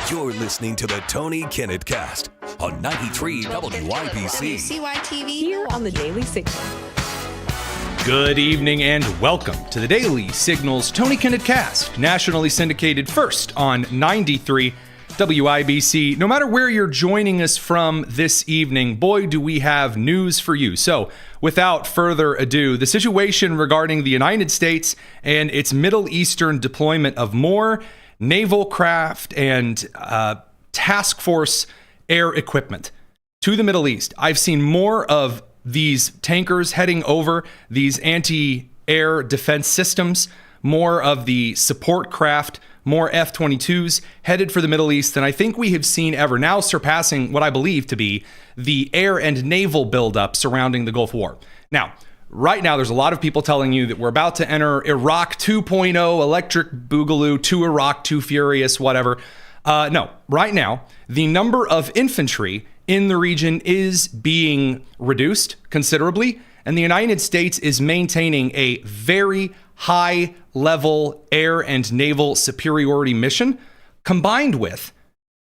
You're listening to the Tony Kinnett Cast on 93 WYPC. WCYTV Here on the Daily Signal. Good evening and welcome to the Daily Signal's Tony Kinnett Cast, nationally syndicated first on 93 WIBC. No matter where you're joining us from this evening, boy, do we have news for you. So, without further ado, the situation regarding the United States and its Middle Eastern deployment of more naval craft and task force air equipment to the Middle East. I've seen more of these tankers heading over, these anti-air defense systems, more of the support craft, more F-22s headed for the Middle East than I think we have seen ever, now surpassing what I believe to be the air and naval buildup surrounding the Gulf War. Now, right now, there's a lot of people telling you that we're about to enter Iraq 2.0, electric boogaloo, too Iraq, too furious, whatever. No, right now, the number of infantry in the region is being reduced considerably, and the United States is maintaining a very high-level air and naval superiority mission combined with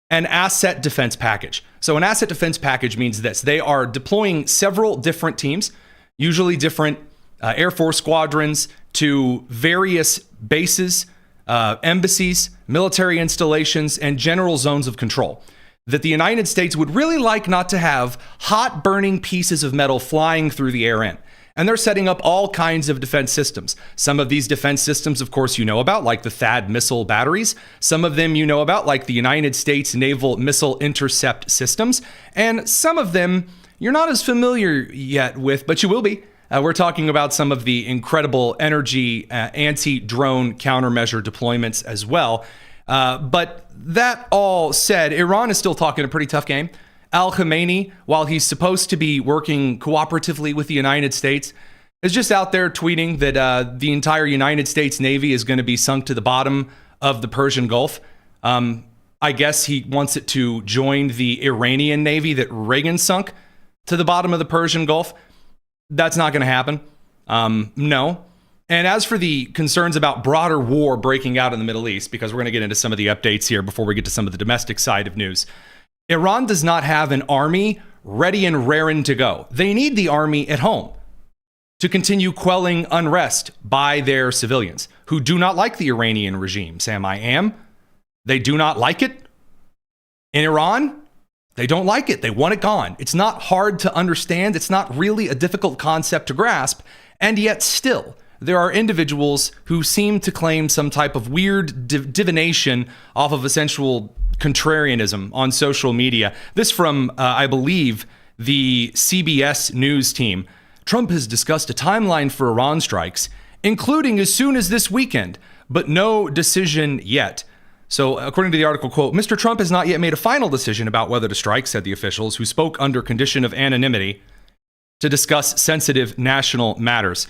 an asset defense package. So an asset defense package means this. They are deploying several different teams, usually different Air Force squadrons, to various bases, embassies, military installations, and general zones of control that the United States would really like not to have hot burning pieces of metal flying through the air in. And they're setting up all kinds of defense systems. Some of these defense systems, of course, you know about, like the THAAD missile batteries. Some of them you know about, like the United States Naval Missile Intercept Systems. And some of them you're not as familiar yet with, but you will be. We're talking about some of the incredible energy anti-drone countermeasure deployments as well. But that all said, Iran is still talking a pretty tough game. Al-Khamenei, while he's supposed to be working cooperatively with the United States, is just out there tweeting that the entire United States Navy is going to be sunk to the bottom of the Persian Gulf. I guess he wants it to join the Iranian Navy that Reagan sunk to the bottom of the Persian Gulf. That's not going to happen. No. And as for the concerns about broader war breaking out in the Middle East, because we're going to get into some of the updates here before we get to some of the domestic side of news, Iran does not have an army ready and raring to go. They need the army at home to continue quelling unrest by their civilians who do not like the Iranian regime. Sam, I am. They do not like it. In Iran, they don't like it. They want it gone. It's not hard to understand. It's not really a difficult concept to grasp. And yet still, there are individuals who seem to claim some type of weird divination off of essential contrarianism on social media. This from, I believe, the CBS News team. Trump has discussed a timeline for Iran strikes, including as soon as this weekend, but no decision yet. So, according to the article, quote, Mr. Trump has not yet made a final decision about whether to strike, said the officials, who spoke under condition of anonymity to discuss sensitive national matters.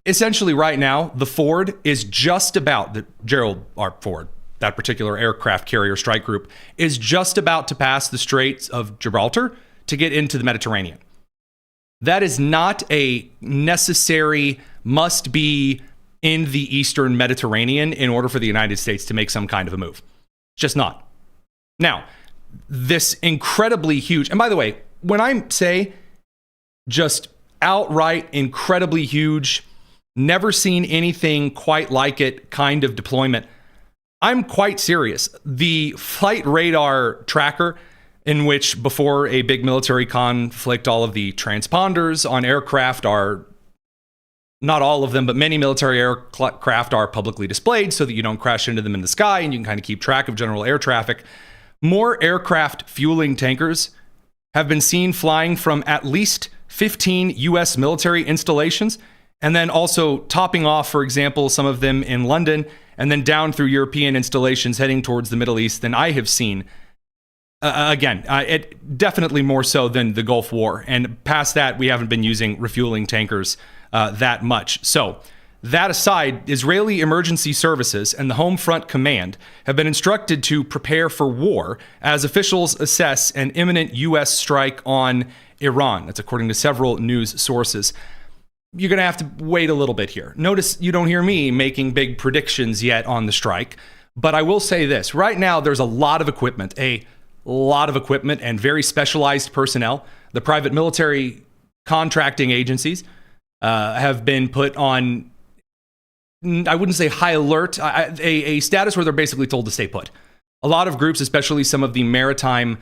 Essentially, right now, the Ford is just about, Gerald R. Ford, that particular aircraft carrier strike group, is just about to pass the Straits of Gibraltar to get into the Mediterranean. That is not a necessary must-be in the Eastern Mediterranean in order for the United States to make some kind of a move. Just not. Now, this incredibly huge, and by the way, when I say just outright incredibly huge, never seen anything quite like it kind of deployment, I'm quite serious. The flight radar tracker, in which before a big military conflict, all of the transponders on aircraft are, not all of them, but many military aircraft are publicly displayed so that you don't crash into them in the sky and you can kind of keep track of general air traffic. More aircraft fueling tankers have been seen flying from at least 15 U.S. military installations, and then also topping off, for example, some of them in London, and then down through European installations heading towards the Middle East than I have seen. It definitely more so than the Gulf War. And past that, we haven't been using refueling tankers that much. So that aside, Israeli emergency services and the Home Front Command have been instructed to prepare for war as officials assess an imminent U.S. strike on Iran. That's according to several news sources. You're going to have to wait a little bit here. Notice you don't hear me making big predictions yet on the strike. But I will say this, right now there's a lot of equipment and very specialized personnel. The private military contracting agencies have been put on, I wouldn't say high alert, a status where they're basically told to stay put. A lot of groups, especially some of the maritime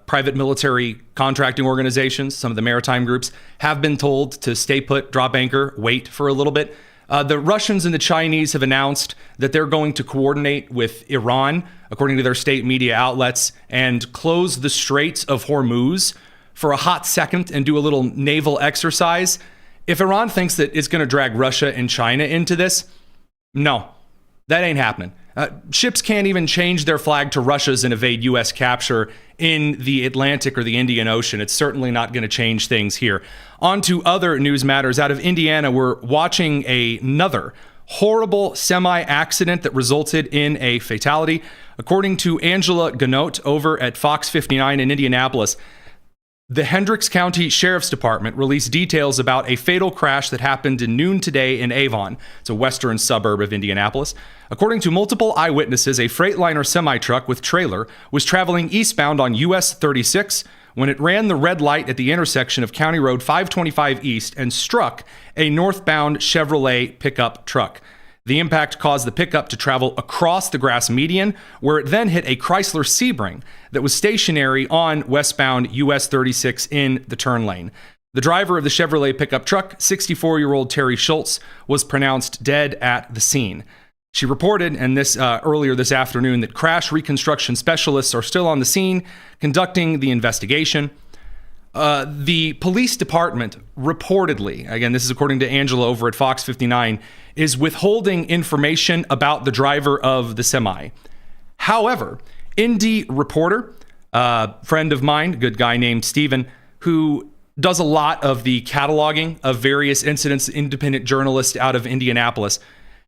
private military contracting organizations, some of the maritime groups, have been told to stay put, drop anchor, wait for a little bit. The Russians and the Chinese have announced that they're going to coordinate with Iran, according to their state media outlets, and close the Straits of Hormuz for a hot second and do a little naval exercise. If Iran thinks that it's going to drag Russia and China into this, no, that ain't happening. Ships can't even change their flag to Russia's and evade U.S. capture in the Atlantic or the Indian Ocean. It's certainly not going to change things here. On to other news matters. Out of Indiana, we're watching another horrible semi-accident that resulted in a fatality. According to Angela Ganot over at Fox 59 in Indianapolis, the Hendricks County Sheriff's Department released details about a fatal crash that happened in noon today in Avon. It's a western suburb of Indianapolis. According to multiple eyewitnesses, a Freightliner semi-truck with trailer was traveling eastbound on US 36 when it ran the red light at the intersection of County Road 525 East and struck a northbound Chevrolet pickup truck. The impact caused the pickup to travel across the grass median, where it then hit a Chrysler Sebring that was stationary on westbound US 36 in the turn lane. The driver of the Chevrolet pickup truck, 64-year-old Terry Schultz, was pronounced dead at the scene. She reported, and this earlier this afternoon, that crash reconstruction specialists are still on the scene conducting the investigation. The police department reportedly, again, this is according to Angela over at Fox 59, is withholding information about the driver of the semi. However, Indy reporter, friend of mine, good guy named Stephen, who does a lot of the cataloging of various incidents, independent journalist out of Indianapolis,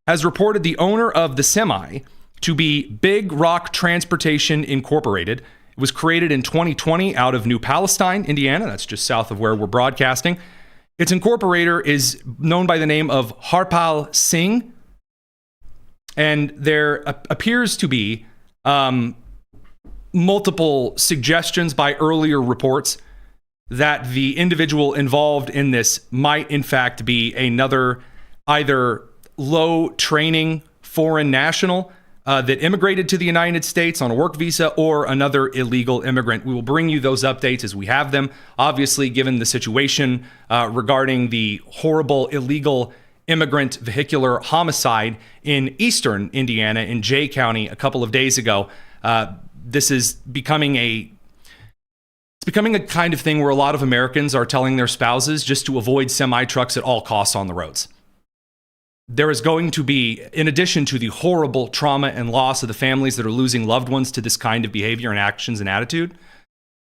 has reported the owner of the semi to be Big Rock Transportation Incorporated. It was created in 2020 out of New Palestine, Indiana. That's just south of where we're broadcasting. Its incorporator is known by the name of Harpal Singh. And there appears to be multiple suggestions by earlier reports that the individual involved in this might in fact be another either low training foreign national that immigrated to the United States on a work visa or another illegal immigrant. We will bring you those updates as we have them. Obviously, given the situation regarding the horrible illegal immigrant vehicular homicide in eastern Indiana in Jay County a couple of days ago, this is becoming a kind of thing where a lot of Americans are telling their spouses just to avoid semi-trucks at all costs on the roads. There is going to be, in addition to the horrible trauma and loss of the families that are losing loved ones to this kind of behavior and actions and attitude,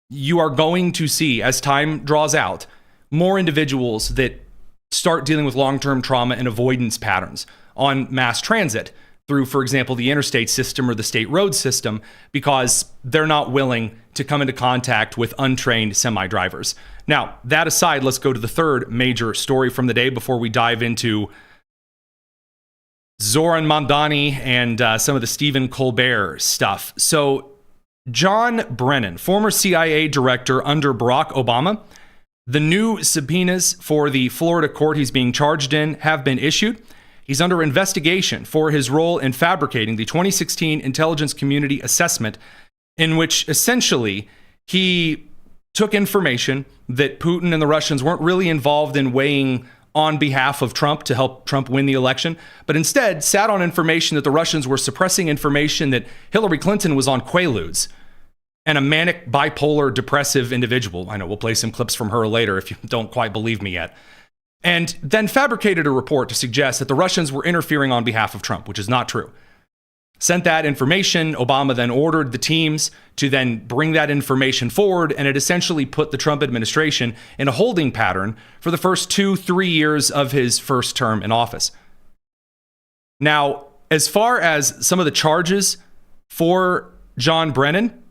you are going to see, as time draws out, more individuals that start dealing with long-term trauma and avoidance patterns on mass transit through, for example, the interstate system or the state road system, because they're not willing to come into contact with untrained semi-drivers. Now, that aside, let's go to the third major story from the day before we dive into Zohran Mamdani and some of the Stephen Colbert stuff. So John Brennan, former CIA director under Barack Obama, the new subpoenas for the Florida court he's being charged in have been issued. He's under investigation for his role in fabricating the 2016 Intelligence Community Assessment, in which essentially he took information that Putin and the Russians weren't really involved in weighing on behalf of Trump to help Trump win the election, but instead sat on information that the Russians were suppressing information that Hillary Clinton was on Quaaludes and a manic, bipolar, depressive individual. I know we'll play some clips from her later if you don't quite believe me yet. And then fabricated a report to suggest that the Russians were interfering on behalf of Trump, which is not true. Sent that information. Obama then ordered the teams to then bring that information forward, and it essentially put the Trump administration in a holding pattern for the first 2-3 years of his first term in office. Now, as far as some of the charges for John Brennan,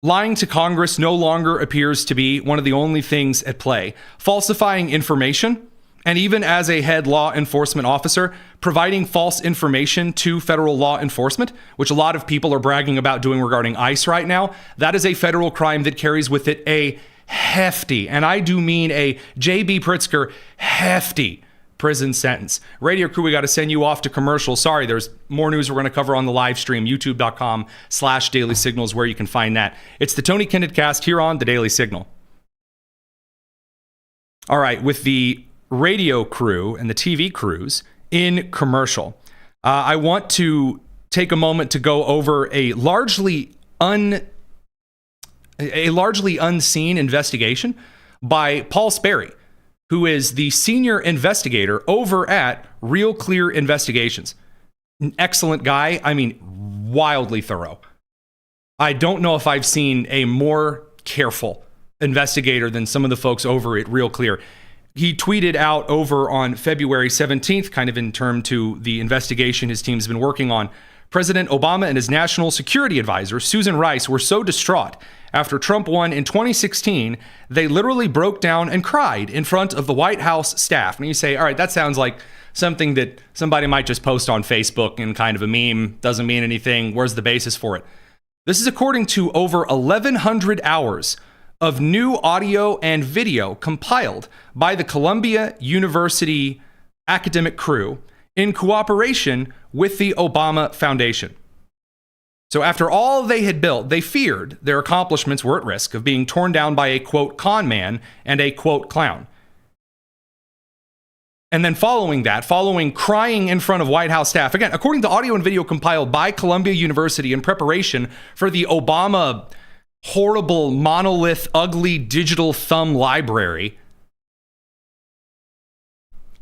lying to Congress no longer appears to be one of the only things at play. Falsifying information and even as a head law enforcement officer, providing false information to federal law enforcement, which a lot of people are bragging about doing regarding ICE right now, that is a federal crime that carries with it a hefty, and I do mean a J.B. Pritzker hefty prison sentence. Radio crew, we got to send you off to commercial. Sorry, there's more news we're going to cover on the live stream, youtube.com/Daily Signals, where you can find that. It's the Tony Kinnett Cast here on the Daily Signal. All right, with the radio crew and the TV crews in commercial, I want to take a moment to go over a largely unseen investigation by Paul Sperry, who is the senior investigator over at Real Clear Investigations. An excellent guy. I mean, wildly thorough. I don't know if I've seen a more careful investigator than some of the folks over at Real Clear. He tweeted out over on February 17th, kind of in term to the investigation his team's been working on. President Obama and his national security advisor, Susan Rice, were so distraught after Trump won in 2016, they literally broke down and cried in front of the White House staff. And you say, all right, that sounds like something that somebody might just post on Facebook in kind of a meme, doesn't mean anything. Where's the basis for it? This is according to over 1,100 hours of new audio and video compiled by the Columbia University academic crew in cooperation with the Obama Foundation. So after all they had built, they feared their accomplishments were at risk of being torn down by a, quote, con man and a, quote, clown. And then following crying in front of White House staff, again, according to audio and video compiled by Columbia University in preparation for the Obama horrible, monolith, ugly digital thumb library.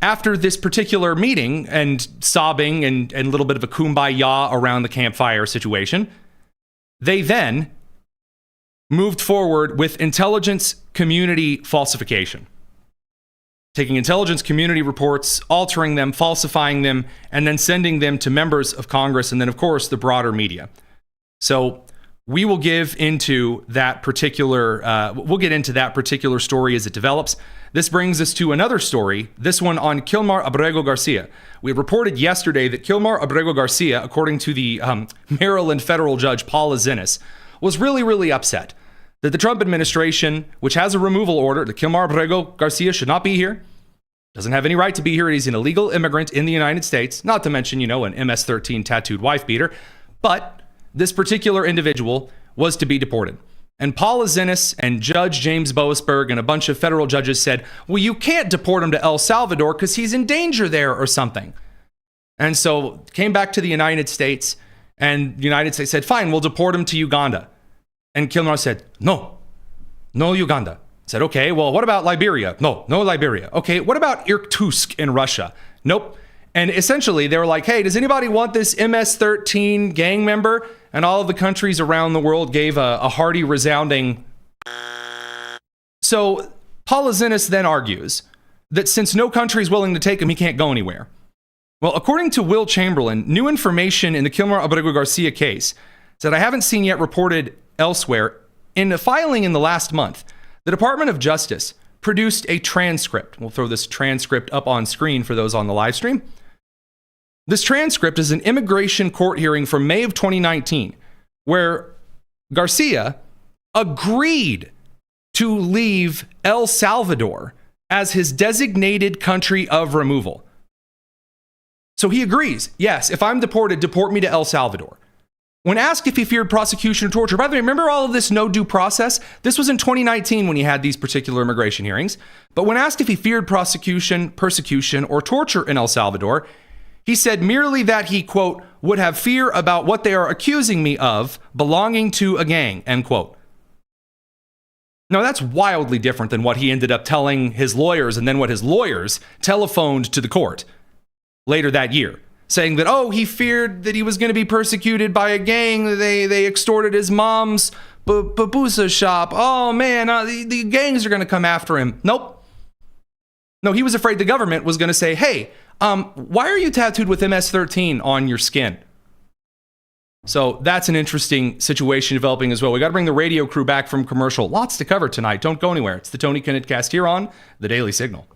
After this particular meeting and sobbing and a little bit of a kumbaya around the campfire situation, they then moved forward with intelligence community falsification. Taking intelligence community reports, altering them, falsifying them, and then sending them to members of Congress and then, of course, the broader media. So we will get into that particular story as it develops. This brings us to another story, this one on Kilmar Abrego Garcia. We reported yesterday that Kilmar Abrego Garcia, according to the Maryland federal judge Paul Azinis, was really, really upset that the Trump administration, which has a removal order, that Kilmar Abrego Garcia should not be here, doesn't have any right to be here. He's an illegal immigrant in the United States, not to mention, an MS-13 tattooed wife beater, but this particular individual was to be deported. And Paul Azinis and Judge James Boasberg and a bunch of federal judges said, well, you can't deport him to El Salvador because he's in danger there or something. And so came back to the United States, and the United States said, fine, we'll deport him to Uganda. And Kilmar said, no Uganda. Said, okay, well, what about Liberia? No Liberia. Okay, what about Irkutsk in Russia? Nope. And essentially, they were like, hey, does anybody want this MS-13 gang member? And all of the countries around the world gave a hearty, resounding. So Paul Azinis then argues that since no country is willing to take him, he can't go anywhere. Well, according to Will Chamberlain, new information in the Kilmar Abrego Garcia case that I haven't seen yet reported elsewhere. In a filing in the last month, the Department of Justice produced a transcript. We'll throw this transcript up on screen for those on the live stream. This transcript is an immigration court hearing from May of 2019, where Garcia agreed to leave El Salvador as his designated country of removal. So he agrees, yes, if I'm deported, deport me to El Salvador. When asked if he feared prosecution or torture, by the way, remember all of this no due process? This was in 2019 when he had these particular immigration hearings. But when asked if he feared prosecution, persecution, or torture in El Salvador, he said merely that he, quote, would have fear about what they are accusing me of, belonging to a gang, end quote. Now, that's wildly different than what he ended up telling his lawyers and then what his lawyers telephoned to the court later that year, saying that, oh, he feared that he was going to be persecuted by a gang. They extorted his mom's pupusa shop. Oh, man, the gangs are going to come after him. Nope. No, he was afraid the government was going to say, hey, why are you tattooed with MS-13 on your skin? So that's an interesting situation developing as well. We got to bring the radio crew back from commercial. Lots to cover tonight. Don't go anywhere. It's the Tony Kinnett Cast here on the Daily Signal.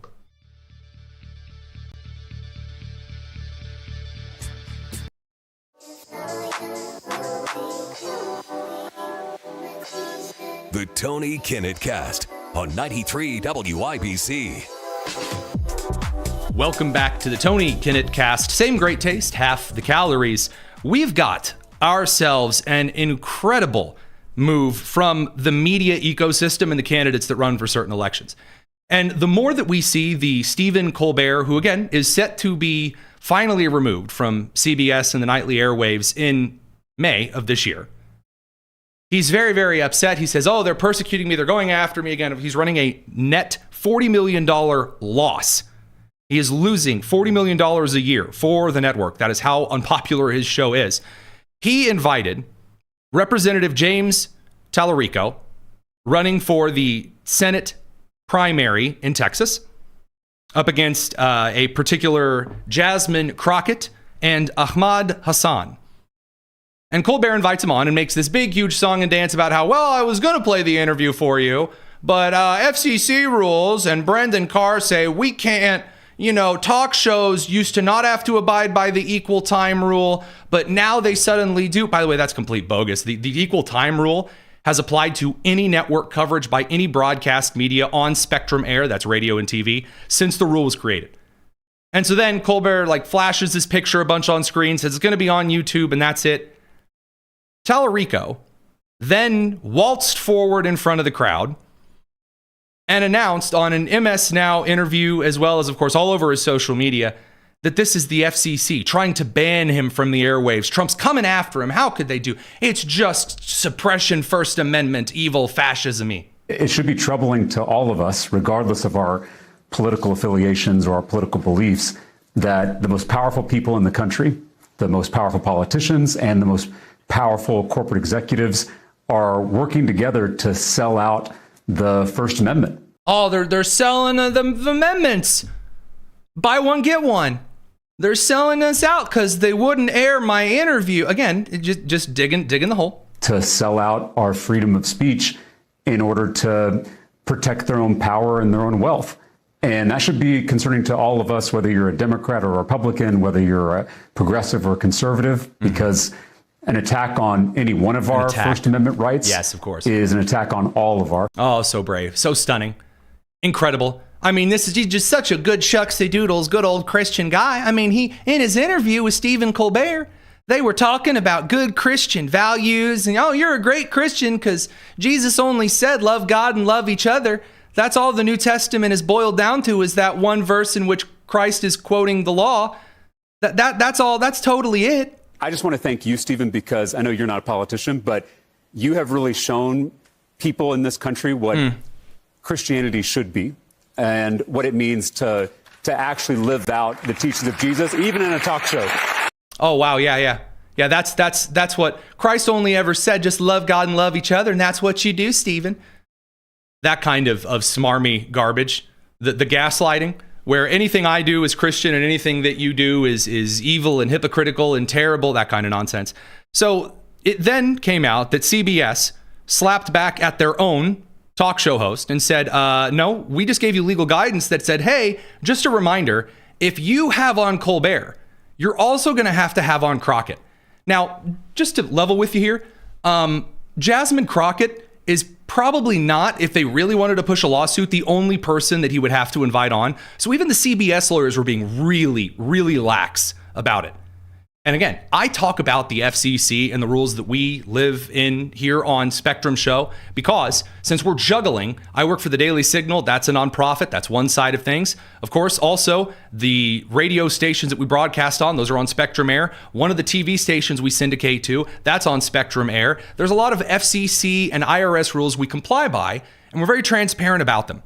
The Tony Kinnett Cast on 93 WIBC. Welcome back to the Tony Kinnett Cast. Same great taste, half the calories. We've got ourselves an incredible move from the media ecosystem and the candidates that run for certain elections. And the more that we see the Stephen Colbert, who again is set to be finally removed from CBS and the nightly airwaves in May of this year, he's very, very upset. He says, oh, they're persecuting me. They're going after me again. He's running a net $40 million loss. He is losing $40 million a year for the network. That is how unpopular his show is. He invited Representative James Talarico, running for the Senate primary in Texas, up against a particular Jasmine Crockett and Ahmad Hassan. And Colbert invites him on and makes this big, huge song and dance about how, well, I was going to play the interview for you, but FCC rules and Brendan Carr say we can't, talk shows used to not have to abide by the equal time rule, but now they suddenly do. By the way, that's complete bogus. The equal time rule has applied to any network coverage by any broadcast media on Spectrum Air, that's radio and TV, since the rule was created. And so then Colbert flashes this picture a bunch on screen, says it's going to be on YouTube, and that's it. Talarico then waltzed forward in front of the crowd and announced on an MS Now interview, as well as, of course, all over his social media, that this is the FCC trying to ban him from the airwaves. Trump's coming after him. How could they do? It's just suppression, First Amendment, evil, fascism-y. It should be troubling to all of us, regardless of our political affiliations or our political beliefs, that the most powerful people in the country, the most powerful politicians, and the most powerful corporate executives are working together to sell out the First Amendment. Oh, they're selling the amendments. Buy one, get one. They're selling us out because they wouldn't air my interview. Again, just digging the hole. To sell out our freedom of speech in order to protect their own power and their own wealth. And that should be concerning to all of us, whether you're a Democrat or a Republican, whether you're a progressive or conservative, because an attack on any one of our First Amendment rights, yes, of course, is an attack on all of our. Oh, so brave, so stunning, incredible. I mean, he's just such a good shucksy doodles, good old Christian guy. I mean, he in his interview with Stephen Colbert, they were talking about good Christian values, and you're a great Christian because Jesus only said love God and love each other. That's all the New Testament is boiled down to, is that one verse in which Christ is quoting the law. That's all. That's totally it. I just want to thank you, Stephen, because I know you're not a politician, but you have really shown people in this country what Christianity should be and what it means to actually live out the teachings of Jesus, even in a talk show. Oh, wow. Yeah. That's what Christ only ever said. Just love God and love each other. And that's what you do, Stephen. That kind of smarmy garbage, the gaslighting, where anything I do is Christian and anything that you do is evil and hypocritical and terrible, that kind of nonsense. So it then came out that CBS slapped back at their own talk show host and said, no, we just gave you legal guidance that said, hey, just a reminder, if you have on Colbert, you're also going to have on Crockett. Now, just to level with you here, Jasmine Crockett is probably not, if they really wanted to push a lawsuit, the only person that he would have to invite on. So even the CBS lawyers were being really, really lax about it. And again, I talk about the FCC and the rules that we live in here on Spectrum Show because since we're juggling, I work for the Daily Signal. That's a nonprofit. That's one side of things. Of course, also the radio stations that we broadcast on, those are on Spectrum Air. One of the TV stations we syndicate to, that's on Spectrum Air. There's a lot of FCC and IRS rules we comply by, and we're very transparent about them.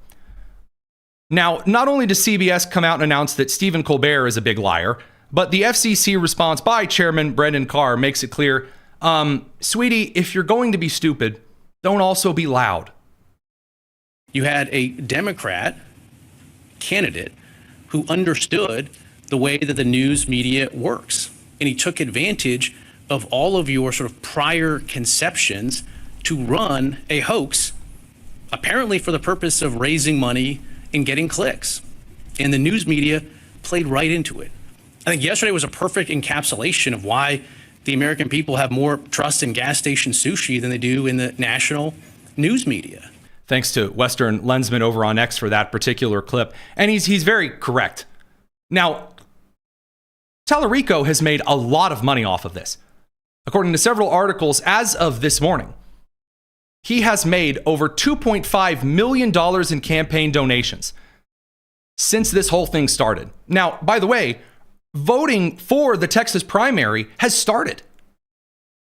Now, not only does CBS come out and announce that Stephen Colbert is a big liar, but the FCC response by Chairman Brendan Carr makes it clear, sweetie, if you're going to be stupid, don't also be loud. You had a Democrat candidate who understood the way that the news media works. And he took advantage of all of your sort of prior conceptions to run a hoax, apparently for the purpose of raising money and getting clicks. And the news media played right into it. I think yesterday was a perfect encapsulation of why the American people have more trust in gas station sushi than they do in the national news media. Thanks to Western Lensman over on X for that particular clip. And he's very correct. Now, Talarico has made a lot of money off of this. According to several articles, as of this morning, he has made over $2.5 million in campaign donations since this whole thing started. Now, by the way, voting for the Texas primary has started.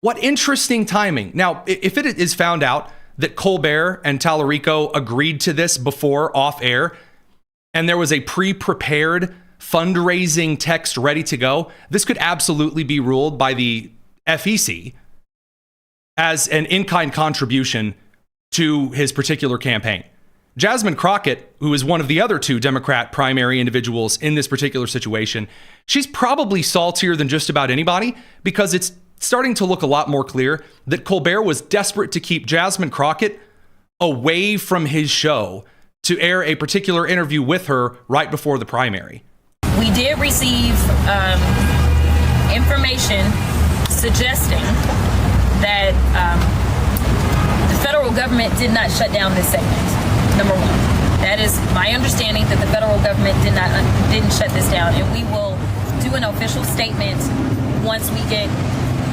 What interesting timing. Now, if it is found out that Colbert and Talarico agreed to this before off air, and there was a pre-prepared fundraising text ready to go, this could absolutely be ruled by the FEC as an in-kind contribution to his particular campaign. Jasmine Crockett, who is one of the other two Democrat primary individuals in this particular situation, she's probably saltier than just about anybody because it's starting to look a lot more clear that Colbert was desperate to keep Jasmine Crockett away from his show to air a particular interview with her right before the primary. We did receive information suggesting that the federal government did not shut down this segment, number one. That is my understanding, that the federal government didn't shut this down. And we will do an official statement once we get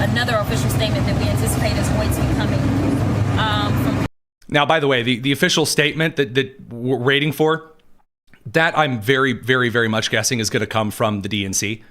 another official statement that we anticipate is going to be coming from. Now, by the way, the official statement that we're waiting for, that I'm very, very, very much guessing is going to come from the DNC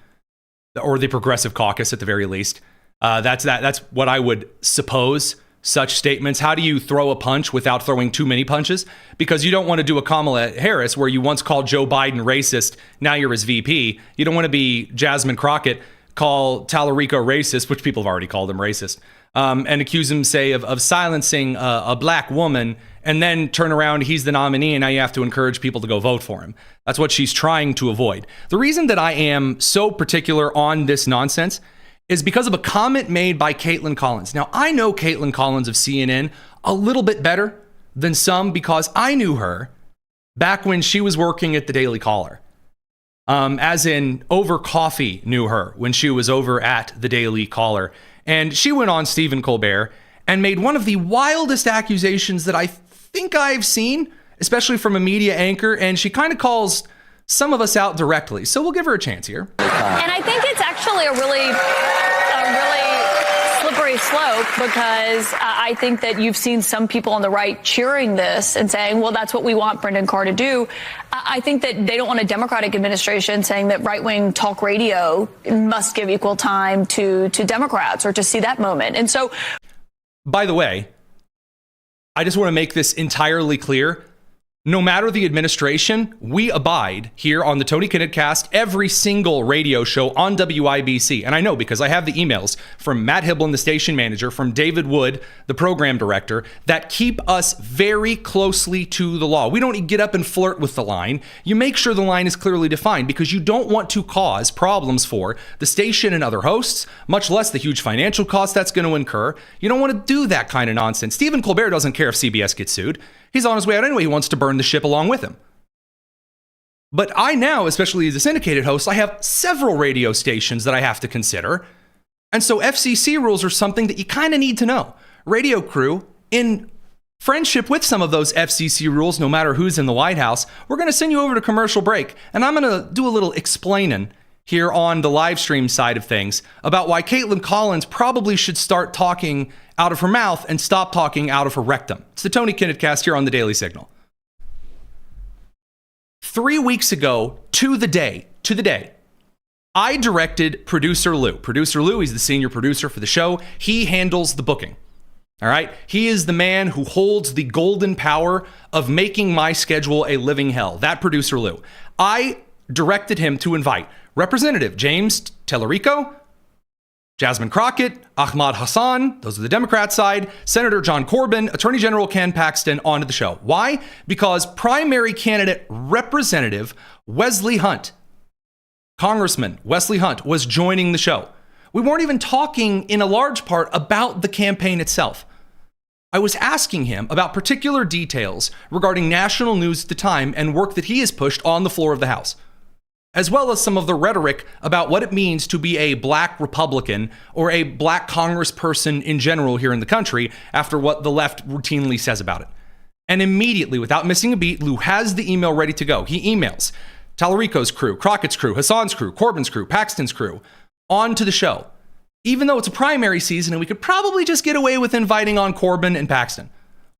or the Progressive Caucus at the very least. That's what I would suppose. Such statements. How do you throw a punch without throwing too many punches? Because you don't want to do a Kamala Harris where you once called Joe Biden racist, now you're his VP. You don't want to be Jasmine Crockett, call Talarico racist, which people have already called him racist, and accuse him, say, of silencing a black woman, and then turn around, he's the nominee, and now you have to encourage people to go vote for him. That's what she's trying to avoid. The reason that I am so particular on this nonsense is because of a comment made by Caitlin Collins. Now, I know Caitlin Collins of CNN a little bit better than some because I knew her back when she was working at the Daily Caller. As in, over coffee knew her when she was over at the Daily Caller. And she went on Stephen Colbert and made one of the wildest accusations that I think I've seen, especially from a media anchor. And she kind of calls some of us out directly. So we'll give her a chance here. And I think it's actually a really slippery slope because I think that you've seen some people on the right cheering this and saying, well, that's what we want Brendan Carr to do. I think that they don't want a Democratic administration saying that right-wing talk radio must give equal time to Democrats or to see that moment. And so, by the way, I just want to make this entirely clear. No matter the administration, we abide here on the Tony Kinnett Cast, every single radio show on WIBC. And I know because I have the emails from Matt Hiblin, the station manager, from David Wood, the program director, that keep us very closely to the law. We don't get up and flirt with the line. You make sure the line is clearly defined because you don't want to cause problems for the station and other hosts, much less the huge financial cost that's going to incur. You don't want to do that kind of nonsense. Stephen Colbert doesn't care if CBS gets sued. He's on his way out anyway. He wants to burn the ship along with him. But I now, especially as a syndicated host, I have several radio stations that I have to consider. And so FCC rules are something that you kind of need to know. Radio crew, in friendship with some of those FCC rules, no matter who's in the White House, we're going to send you over to commercial break. And I'm going to do a little explaining here on the live stream side of things about why Caitlin Collins probably should start talking out of her mouth and stop talking out of her rectum. It's the Tony Kinnett Cast here on the Daily Signal. 3 weeks ago, to the day, I directed producer Lou. Producer Lou, he's the senior producer for the show. He handles the booking. All right. He is the man who holds the golden power of making my schedule a living hell. That producer Lou. I directed him to invite Representative James Talarico, Jasmine Crockett, Ahmad Hassan, those are the Democrat side, Senator John Corbin, Attorney General Ken Paxton onto the show. Why? Because primary candidate Representative Wesley Hunt, Congressman Wesley Hunt, was joining the show. We weren't even talking in a large part about the campaign itself. I was asking him about particular details regarding national news at the time and work that he has pushed on the floor of the House. as well as some of the rhetoric about what it means to be a black Republican or a black congressperson in general here in the country after what the left routinely says about it. And immediately, without missing a beat, Lou has the email ready to go. He emails Talarico's crew, Crockett's crew, Hassan's crew, Corbyn's crew, Paxton's crew onto the show, even though it's a primary season and we could probably just get away with inviting on Corbyn and Paxton.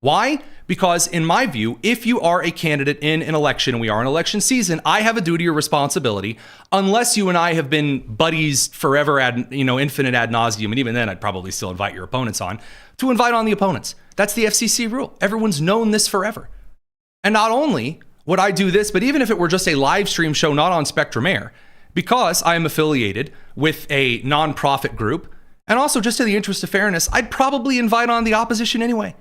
Why? Because in my view, if you are a candidate in an election, and we are in election season, I have a duty or responsibility, unless you and I have been buddies forever infinite ad nauseum, and even then I'd probably still invite your opponents on, to invite on the opponents. That's the FCC rule. Everyone's known this forever. And not only would I do this, but even if it were just a live stream show not on Spectrum Air, because I am affiliated with a nonprofit group, and also just in the interest of fairness, I'd probably invite on the opposition anyway.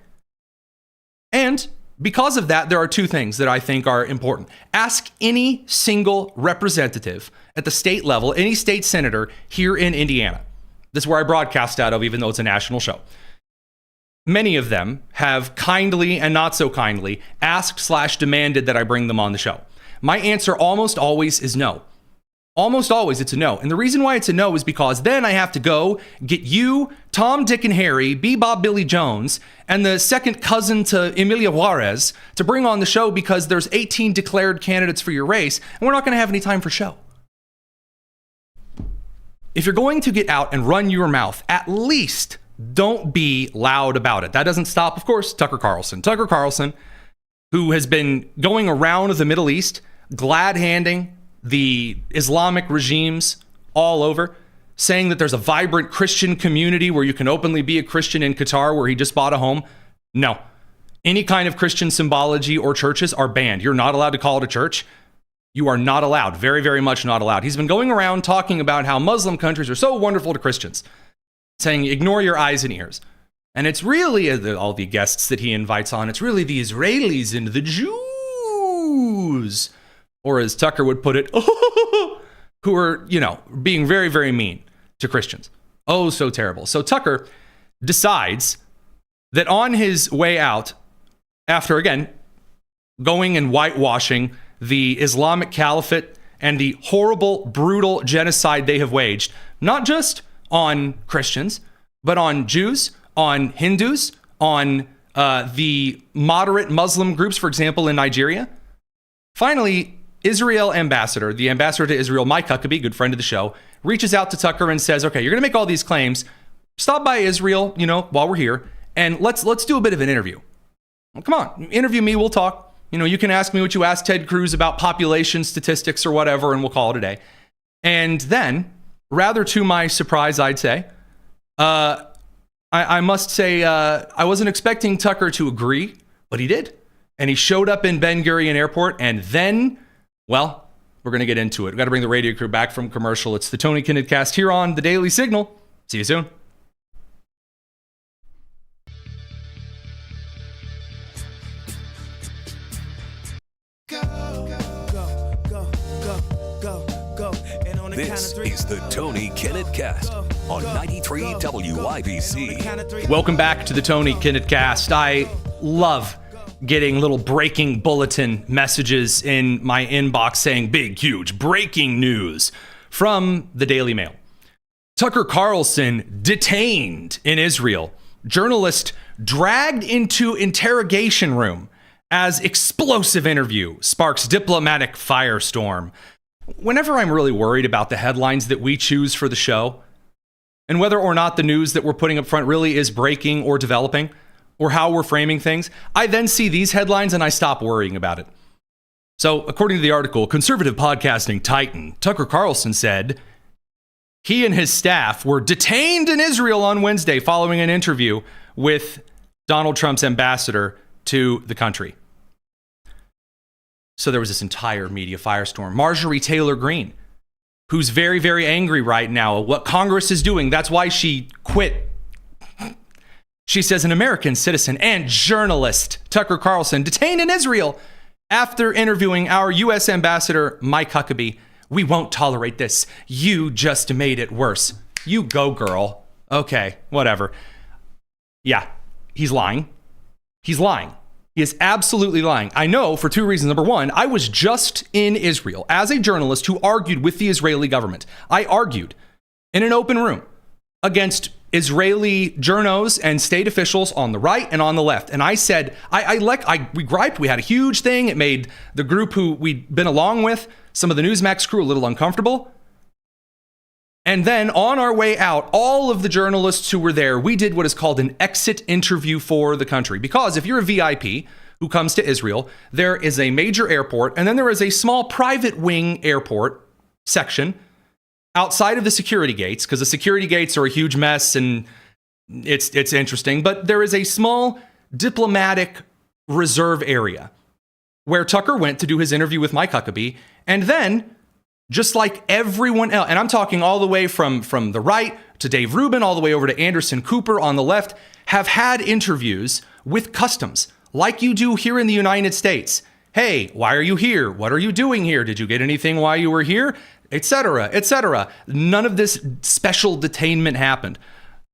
And because of that, there are two things that I think are important. Ask any single representative at the state level, any state senator here in Indiana. This is where I broadcast out of, even though it's a national show. Many of them have kindly and not so kindly asked/demanded that I bring them on the show. My answer almost always is no. Almost always it's a no. And the reason why it's a no is because then I have to go get you, Tom, Dick, and Harry, Bebop, Billy Jones, and the second cousin to Emilia Juarez to bring on the show because there's 18 declared candidates for your race, and we're not going to have any time for show. If you're going to get out and run your mouth, at least don't be loud about it. That doesn't stop, of course, Tucker Carlson. Tucker Carlson, who has been going around the Middle East, glad-handing the Islamic regimes all over, saying that there's a vibrant Christian community where you can openly be a Christian in Qatar, where he just bought a home. No. Any kind of Christian symbology or churches are banned. You're not allowed to call it a church. You are not allowed. Very, very much not allowed. He's been going around talking about how Muslim countries are so wonderful to Christians, saying, ignore your eyes and ears. And it's really, all the guests that he invites on, it's really the Israelis and the Jews, or as Tucker would put it, who are, being very, very mean to Christians. Oh, so terrible. So Tucker decides that on his way out, after, again, going and whitewashing the Islamic Caliphate and the horrible, brutal genocide they have waged, not just on Christians, but on Jews, on Hindus, on the moderate Muslim groups, for example, in Nigeria. Finally, the ambassador to Israel, Mike Huckabee, good friend of the show, reaches out to Tucker and says, okay, you're going to make all these claims. Stop by Israel, while we're here, and let's do a bit of an interview. Well, come on, interview me, we'll talk. You can ask me what you asked Ted Cruz about population statistics or whatever, and we'll call it a day. And then, rather to my surprise, I'd say, I must say, I wasn't expecting Tucker to agree, but he did. And he showed up in Ben Gurion Airport, and then, well, we're going to get into it. We've got to bring the radio crew back from commercial. It's the Tony Kinnett Cast here on the Daily Signal. See you soon. This is the Tony Kinnett Cast on 93 WIBC. Welcome back to the Tony Kinnett Cast. I love getting little breaking bulletin messages in my inbox saying big, huge breaking news from the Daily Mail. Tucker Carlson detained in Israel. Journalist dragged into interrogation room as explosive interview sparks diplomatic firestorm. Whenever I'm really worried about the headlines that we choose for the show, and whether or not the news that we're putting up front really is breaking or developing, or how we're framing things, I then see these headlines and I stop worrying about it. So, according to the article, conservative podcasting titan Tucker Carlson said he and his staff were detained in Israel on Wednesday following an interview with Donald Trump's ambassador to the country. So there was this entire media firestorm. Marjorie Taylor Greene, who's very, very angry right now at what Congress is doing. That's why she quit. She says an American citizen and journalist, Tucker Carlson, detained in Israel after interviewing our U.S. Ambassador, Mike Huckabee. We won't tolerate this. You just made it worse. You go, girl. Okay, whatever. Yeah, he's lying. He's lying. He is absolutely lying. I know for two reasons. Number one, I was just in Israel as a journalist who argued with the Israeli government. I argued in an open room against Israeli journos and state officials on the right and on the left. And I said, we griped. We had a huge thing. It made the group who we'd been along with, some of the Newsmax crew, a little uncomfortable. And then on our way out, all of the journalists who were there, we did what is called an exit interview for the country. Because if you're a VIP who comes to Israel, there is a major airport, and then there is a small private wing airport section outside of the security gates, because the security gates are a huge mess and it's interesting. But there is a small diplomatic reserve area where Tucker went to do his interview with Mike Huckabee. And then, just like everyone else, and I'm talking all the way from the right to Dave Rubin, all the way over to Anderson Cooper on the left, have had interviews with customs like you do here in the United States. Hey, why are you here? What are you doing here? Did you get anything while you were here? Etc., etc. None of this special detainment happened.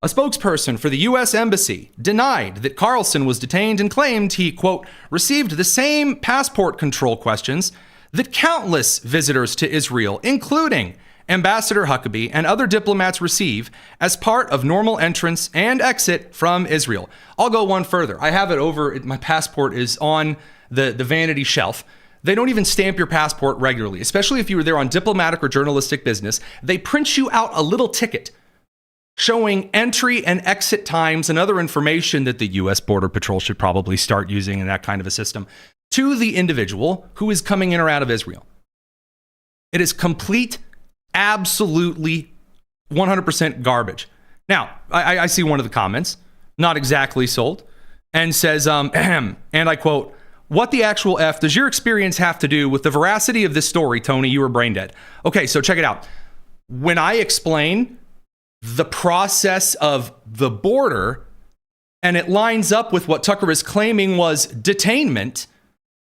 A spokesperson for the U.S. Embassy denied that Carlson was detained and claimed he, quote, received the same passport control questions that countless visitors to Israel, including Ambassador Huckabee and other diplomats, receive as part of normal entrance and exit from Israel. I'll go one further. I have it over. My passport is on the vanity shelf. They don't even stamp your passport regularly, especially if you were there on diplomatic or journalistic business. They print you out a little ticket showing entry and exit times and other information that the U.S. Border Patrol should probably start using in that kind of a system to the individual who is coming in or out of Israel. It is complete, absolutely 100% garbage. Now, I see one of the comments, not exactly sold, and says, and I quote, "What the actual F does your experience have to do with the veracity of this story, Tony? You were brain dead." Okay, so check it out. When I explain the process of the border, and it lines up with what Tucker is claiming was detainment,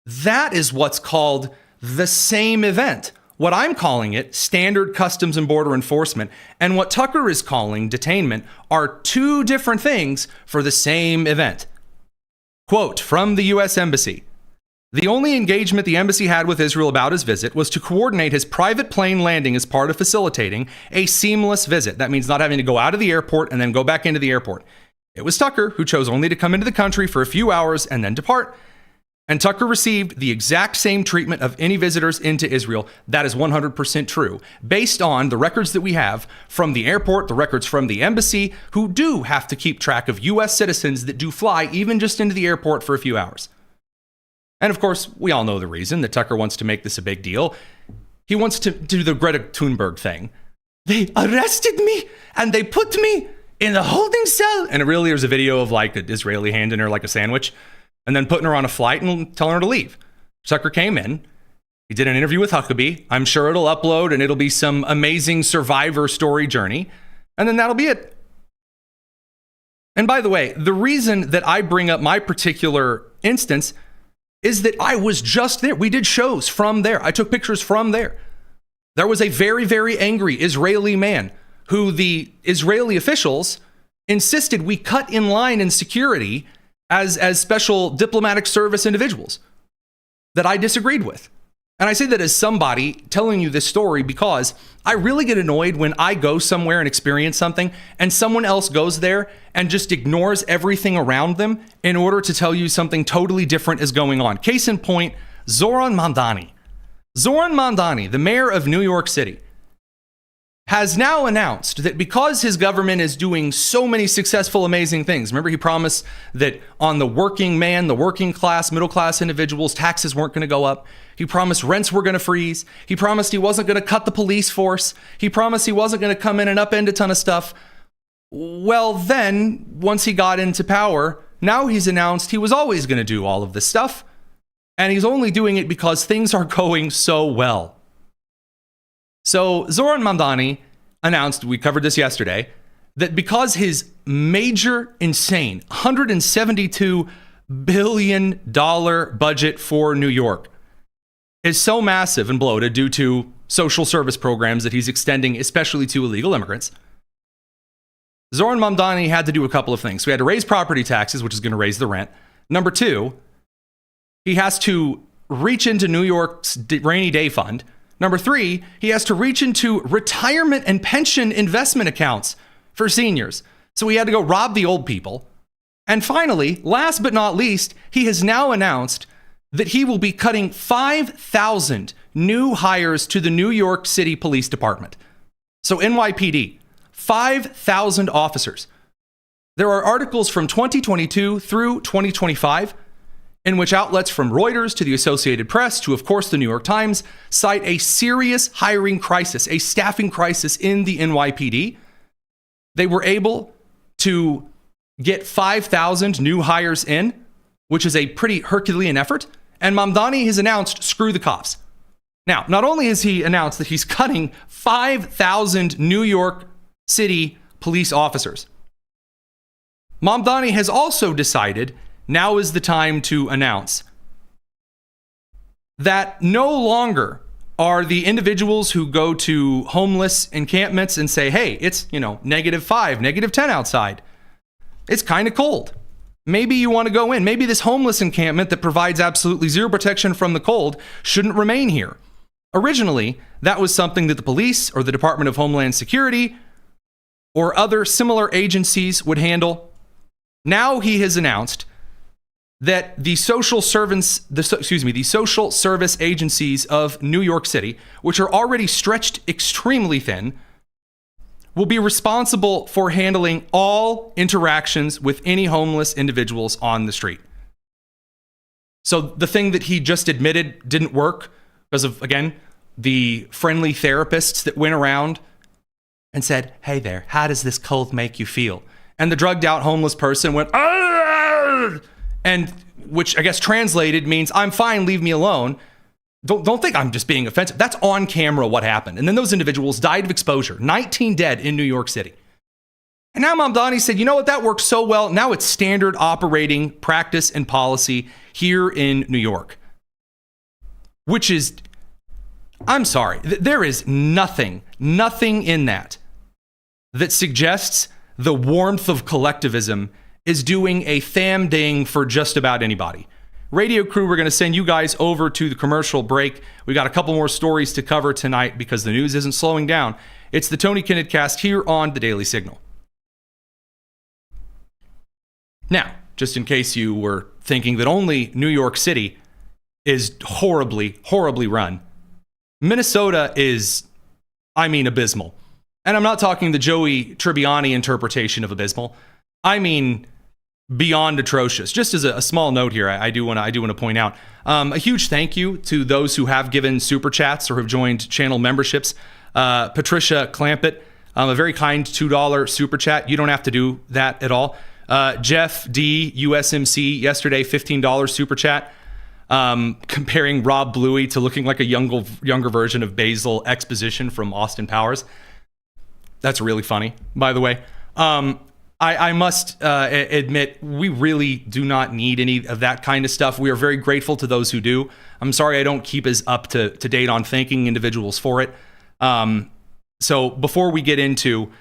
that is what's called the same event. What I'm calling it, standard customs and border enforcement, and what Tucker is calling detainment are two different things for the same event. Quote from the U.S. Embassy: "The only engagement the embassy had with Israel about his visit was to coordinate his private plane landing as part of facilitating a seamless visit." That means not having to go out of the airport and then go back into the airport. It was Tucker who chose only to come into the country for a few hours and then depart. And Tucker received the exact same treatment of any visitors into Israel. That is 100% true, based on the records that we have from the airport, the records from the embassy, who do have to keep track of U.S. citizens that do fly even just into the airport for a few hours. And of course, we all know the reason that Tucker wants to make this a big deal. He wants to do the Greta Thunberg thing. They arrested me and they put me in a holding cell. And really, there's a video of like an Israeli handing her like a sandwich and then putting her on a flight and telling her to leave. Tucker came in. He did an interview with Huckabee. I'm sure it'll upload and it'll be some amazing survivor story journey. And then that'll be it. And by the way, the reason that I bring up my particular instance is that I was just there. We did shows from there. I took pictures from there. There was a very, very angry Israeli man who the Israeli officials insisted we cut in line in security as special diplomatic service individuals that I disagreed with. And I say that as somebody telling you this story because I really get annoyed when I go somewhere and experience something and someone else goes there and just ignores everything around them in order to tell you something totally different is going on. Case in point, Zohran Mamdani. Zohran Mamdani, the mayor of New York City, has now announced that because his government is doing so many successful, amazing things. Remember, he promised that on the working man, the working class, middle class individuals, taxes weren't going to go up. He promised rents were going to freeze. He promised he wasn't going to cut the police force. He promised he wasn't going to come in and upend a ton of stuff. Well, then, once he got into power, now he's announced he was always going to do all of this stuff. And he's only doing it because things are going so well. So Zohran Mamdani announced, we covered this yesterday, that because his major, insane $172 billion budget for New York is so massive and bloated due to social service programs that he's extending, especially to illegal immigrants, Zohran Mamdani had to do a couple of things. So he had to raise property taxes, which is going to raise the rent. Number two, he has to reach into New York's rainy day fund. Number 3, he has to reach into retirement and pension investment accounts for seniors. So he had to go rob the old people. And finally, last but not least, he has now announced that he will be cutting 5,000 new hires to the New York City Police Department. So NYPD, 5,000 officers. There are articles from 2022 through 2025 in which outlets from Reuters to the Associated Press to, of course, the New York Times cite a serious hiring crisis, a staffing crisis in the NYPD. They were able to get 5,000 new hires in, which is a pretty Herculean effort. And Mamdani has announced, screw the cops. Now, not only has he announced that he's cutting 5,000 New York City police officers, Mamdani has also decided now is the time to announce that no longer are the individuals who go to homeless encampments and say, hey, it's, -5, -10 outside. It's kind of cold. Maybe you want to go in. Maybe this homeless encampment that provides absolutely zero protection from the cold shouldn't remain here. Originally, that was something that the police or the Department of Homeland Security or other similar agencies would handle. Now he has announced that the social service agencies of New York City, which are already stretched extremely thin, will be responsible for handling all interactions with any homeless individuals on the street. So the thing that he just admitted didn't work because of, again, the friendly therapists that went around and said, hey there, how does this cold make you feel? And the drugged out homeless person went, "Argh!" and which I guess translated means, I'm fine, leave me alone. Don't think I'm just being offensive. That's on camera what happened. And then those individuals died of exposure. 19 dead in New York City. And now Mamdani said, you know what, that works so well. Now it's standard operating practice and policy here in New York. Which is, I'm sorry, there is nothing in that suggests the warmth of collectivism is doing a ding for just about anybody. Radio crew, we're going to send you guys over to the commercial break. We got a couple more stories to cover tonight because the news isn't slowing down. It's the Tony Kinnett Cast here on the Daily Signal. Now, just in case you were thinking that only New York City is horribly run, Minnesota is, abysmal. And I'm not talking the Joey Tribbiani interpretation of abysmal. I mean beyond atrocious. Just as a small note here, I do want to point out a huge thank you to those who have given super chats or have joined channel memberships. Patricia Clampett, a very kind $2 super chat. You don't have to do that at all. Jeff D, USMC, yesterday $15 super chat. Comparing Rob Bluey to looking like a younger version of Basil Exposition from Austin Powers. That's really funny, by the way. I must admit, we really do not need any of that kind of stuff. We are very grateful to those who do. I'm sorry I don't keep as up to date on thanking individuals for it. So before we get into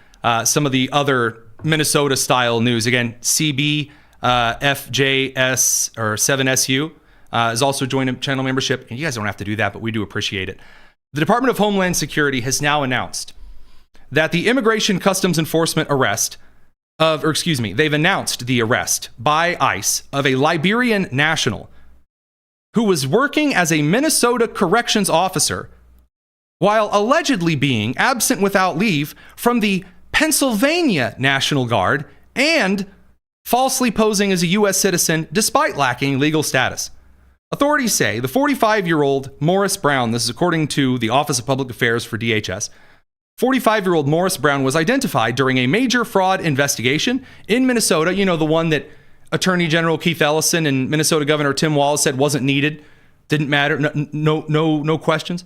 some of the other Minnesota-style news, again, CB, FJS, or 7SU is also joining channel membership. And you guys don't have to do that, but we do appreciate it. The Department of Homeland Security has now announced that the Immigration Customs Enforcement they've announced the arrest by ICE of a Liberian national who was working as a Minnesota corrections officer while allegedly being absent without leave from the Pennsylvania National Guard and falsely posing as a U.S. citizen despite lacking legal status. Authorities say the 45-year-old Morris Brown, this is according to the Office of Public Affairs for DHS, 45-year-old Morris Brown was identified during a major fraud investigation in Minnesota. You know, the one that Attorney General Keith Ellison and Minnesota Governor Tim Walz said wasn't needed, didn't matter, no questions.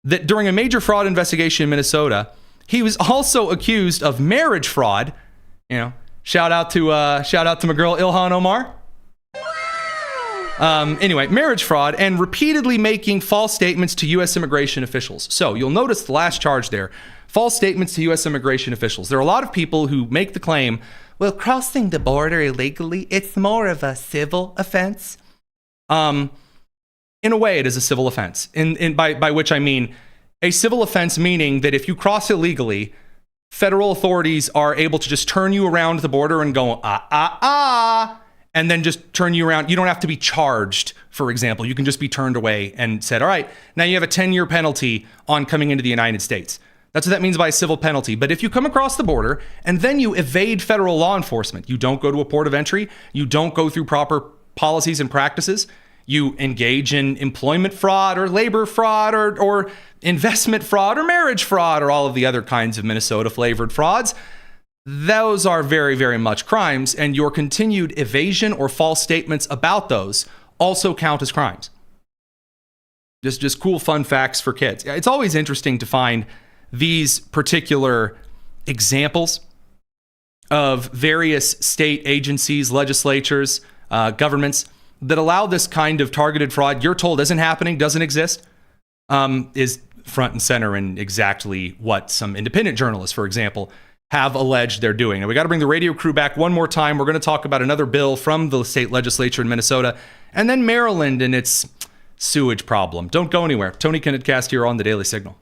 That during a major fraud investigation in Minnesota, he was also accused of marriage fraud. You know, shout out to my girl Ilhan Omar. Anyway, marriage fraud and repeatedly making false statements to U.S. immigration officials. So you'll notice the last charge there, false statements to U.S. immigration officials. There are a lot of people who make the claim, well, crossing the border illegally, it's more of a civil offense. In a way, it is a civil offense. By which I mean a civil offense, meaning that if you cross illegally, federal authorities are able to just turn you around the border and go, and then just turn you around. You don't have to be charged, for example. You can just be turned away and said, all right, now you have a 10-year penalty on coming into the United States. That's what that means by a civil penalty. But if you come across the border and then you evade federal law enforcement, you don't go to a port of entry, you don't go through proper policies and practices, you engage in employment fraud or labor fraud or investment fraud or marriage fraud or all of the other kinds of Minnesota flavored frauds, those are very, very much crimes, and your continued evasion or false statements about those also count as crimes. Just cool fun facts for kids. It's always interesting to find these particular examples of various state agencies, legislatures, governments that allow this kind of targeted fraud you're told isn't happening, doesn't exist, is front and center in exactly what some independent journalists, for example, have alleged they're doing. And we got to bring the radio crew back one more time. We're going to talk about another bill from the state legislature in Minnesota, and then Maryland and its sewage problem. Don't go anywhere. Tony Kinnett Cast here on the Daily Signal.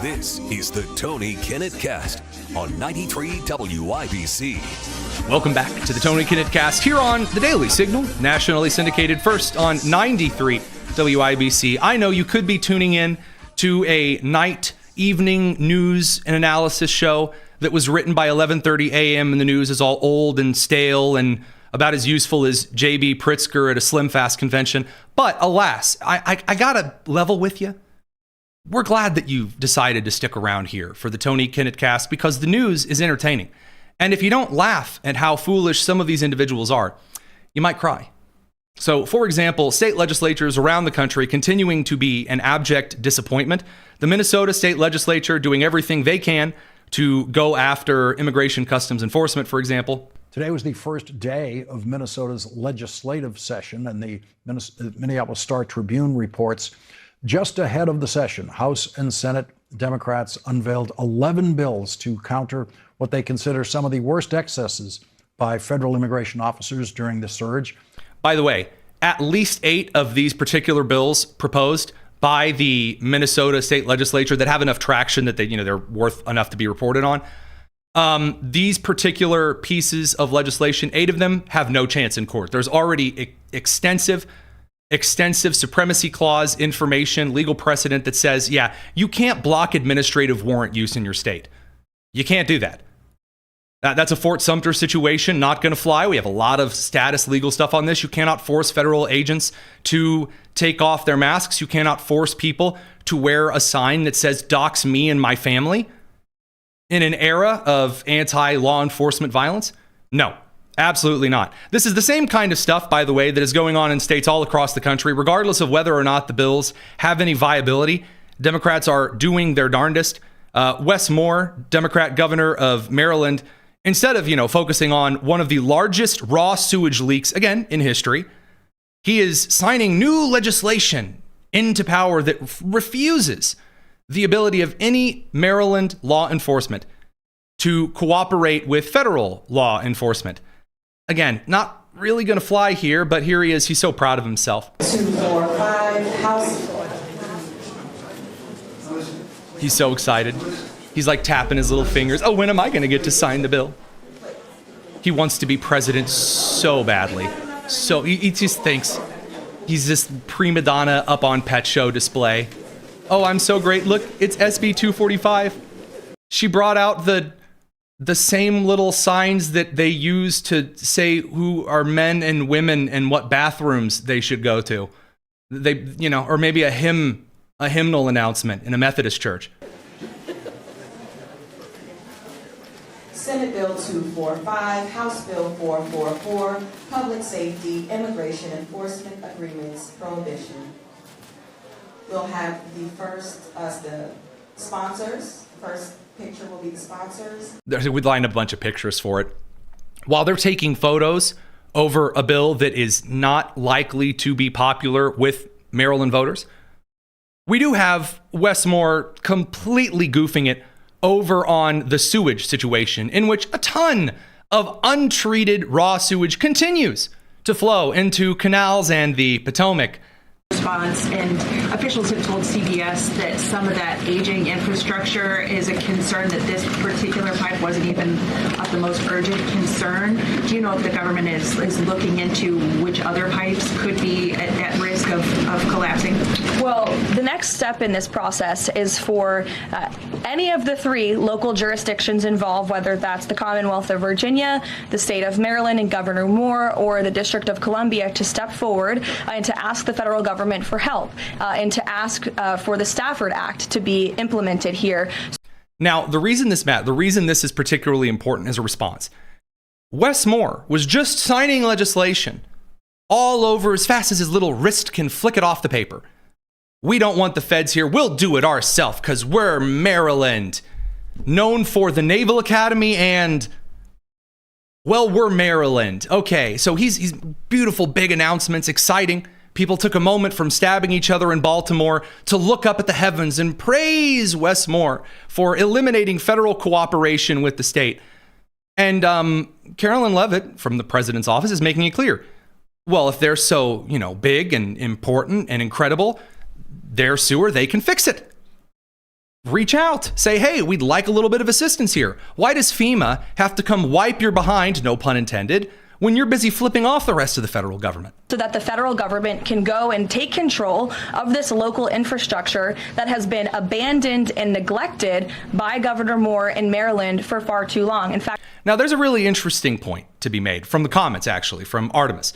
This is the Tony Kinnett Cast on 93 WIBC. Welcome back to the Tony Kinnett Cast here on the Daily Signal, nationally syndicated first on 93 WIBC. I know you could be tuning in to a evening news and analysis show that was written by 11:30 a.m. and the news is all old and stale and about as useful as J.B. Pritzker at a Slim Fast convention. But alas, I gotta level with you. We're glad that you've decided to stick around here for the Tony Kinnett Cast because the news is entertaining. And if you don't laugh at how foolish some of these individuals are, you might cry. So, for example, state legislatures around the country continuing to be an abject disappointment. The Minnesota state legislature doing everything they can to go after immigration customs enforcement, for example. Today was the first day of Minnesota's legislative session, and the Minneapolis Star-Tribune reports just ahead of the session, House and Senate Democrats unveiled 11 bills to counter what they consider some of the worst excesses by federal immigration officers during the surge. By the way, at least 8 of these particular bills proposed by the Minnesota state legislature that have enough traction that they're worth enough to be reported on. These particular pieces of legislation, 8 of them have no chance in court. There's already extensive supremacy clause information, legal precedent that says, yeah, you can't block administrative warrant use in your state. You can't do that. That's a Fort Sumter situation, not going to fly. We have a lot of status legal stuff on this. You cannot force federal agents to take off their masks. You cannot force people to wear a sign that says, dox me and my family in an era of anti-law enforcement violence. No. Absolutely not. This is the same kind of stuff, by the way, that is going on in states all across the country, regardless of whether or not the bills have any viability. Democrats are doing their darndest. Wes Moore, Democrat governor of Maryland, instead of, focusing on one of the largest raw sewage leaks, again, in history, he is signing new legislation into power that refuses the ability of any Maryland law enforcement to cooperate with federal law enforcement. Again, not really going to fly here, but here he is. He's so proud of himself. 2, 4, 5, House. He's so excited. He's like tapping his little fingers. Oh, when am I going to get to sign the bill? He wants to be president so badly. So he just thinks he's this prima donna up on pet show display. Oh, I'm so great. Look, it's SB 245. She brought out the same little signs that they use to say who are men and women and what bathrooms they should go to. They, or maybe a hymnal announcement in a Methodist church. Senate Bill 245, House Bill 444, Public Safety, Immigration Enforcement Agreements, Prohibition. We'll have the sponsors. First picture will be the sponsors. We lined up a bunch of pictures for it. While they're taking photos over a bill that is not likely to be popular with Maryland voters, We do have Wes Moore completely goofing it over on the sewage situation, in which a ton of untreated raw sewage continues to flow into canals and the Potomac. Response, and officials have told CBS that some of that aging infrastructure is a concern, that this particular pipe wasn't even of the most urgent concern. Do you know if the government is looking into which other pipes could be at risk of collapsing? Well, the next step in this process is for any of the three local jurisdictions involved, whether that's the Commonwealth of Virginia, the state of Maryland and Governor Moore, or the District of Columbia, to step forward and to ask the federal government for help and to ask for the Stafford Act to be implemented here. Now, the reason this is particularly important as a response, Wes Moore was just signing legislation all over as fast as his little wrist can flick it off the paper. We don't want the feds here. We'll do it ourselves because we're Maryland, known for the Naval Academy and, well, we're Maryland. Okay, so he's beautiful, big announcements, exciting. People took a moment from stabbing each other in Baltimore to look up at the heavens and praise Wes Moore for eliminating federal cooperation with the state. And Carolyn Leavitt from the president's office is making it clear. Well, if they're so, big and important and incredible, their sewer, they can fix it. Reach out. Say, hey, we'd like a little bit of assistance here. Why does FEMA have to come wipe your behind, no pun intended, when you're busy flipping off the rest of the federal government? So that the federal government can go and take control of this local infrastructure that has been abandoned and neglected by Governor Moore in Maryland for far too long. In fact, now there's a really interesting point to be made from the comments, actually, from Artemis.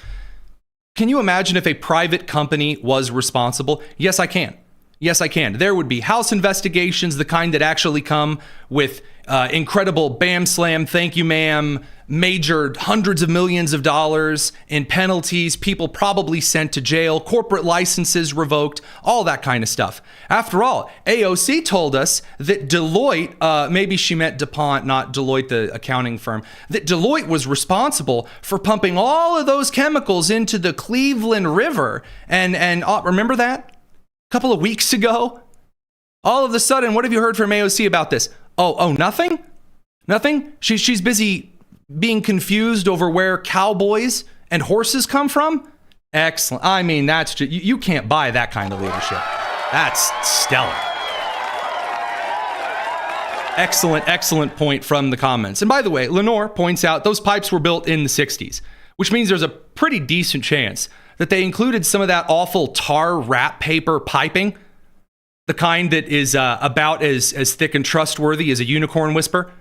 Can you imagine if a private company was responsible? Yes, I can. Yes, I can. There would be House investigations, the kind that actually come with incredible bam slam, thank you ma'am, major hundreds of millions of dollars in penalties, people probably sent to jail, corporate licenses revoked, all that kind of stuff. After all, AOC told us that Deloitte, maybe she meant DuPont, not Deloitte, the accounting firm, that Deloitte was responsible for pumping all of those chemicals into the Cleveland River. And remember that? A couple of weeks ago? All of a sudden, what have you heard from AOC about this? Oh, nothing? Nothing? She's busy being confused over where cowboys and horses come from? Excellent. I mean, that's just, you can't buy that kind of leadership. That's stellar. Excellent point from the comments. And by the way, Lenore points out those pipes were built in the 60s, which means there's a pretty decent chance that they included some of that awful tar wrap paper piping, the kind that is about as thick and trustworthy as a unicorn whisper.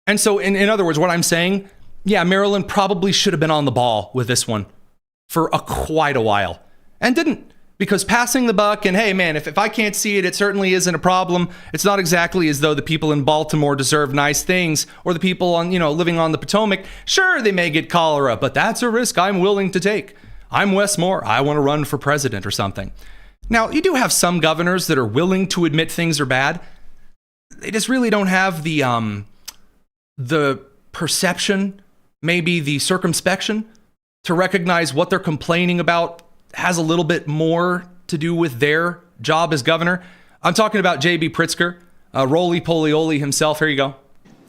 And so, in other words, what I'm saying, yeah, Maryland probably should have been on the ball with this one for quite a while and didn't, because passing the buck and, hey, man, if I can't see it, it certainly isn't a problem. It's not exactly as though the people in Baltimore deserve nice things or the people on, living on the Potomac. Sure, they may get cholera, but that's a risk I'm willing to take. I'm Wes Moore. I want to run for president or something. Now, you do have some governors that are willing to admit things are bad. They just really don't have the perception, maybe the circumspection, to recognize what they're complaining about has a little bit more to do with their job as governor. I'm talking about J.B. Pritzker, roly-poly-oly himself. Here you go.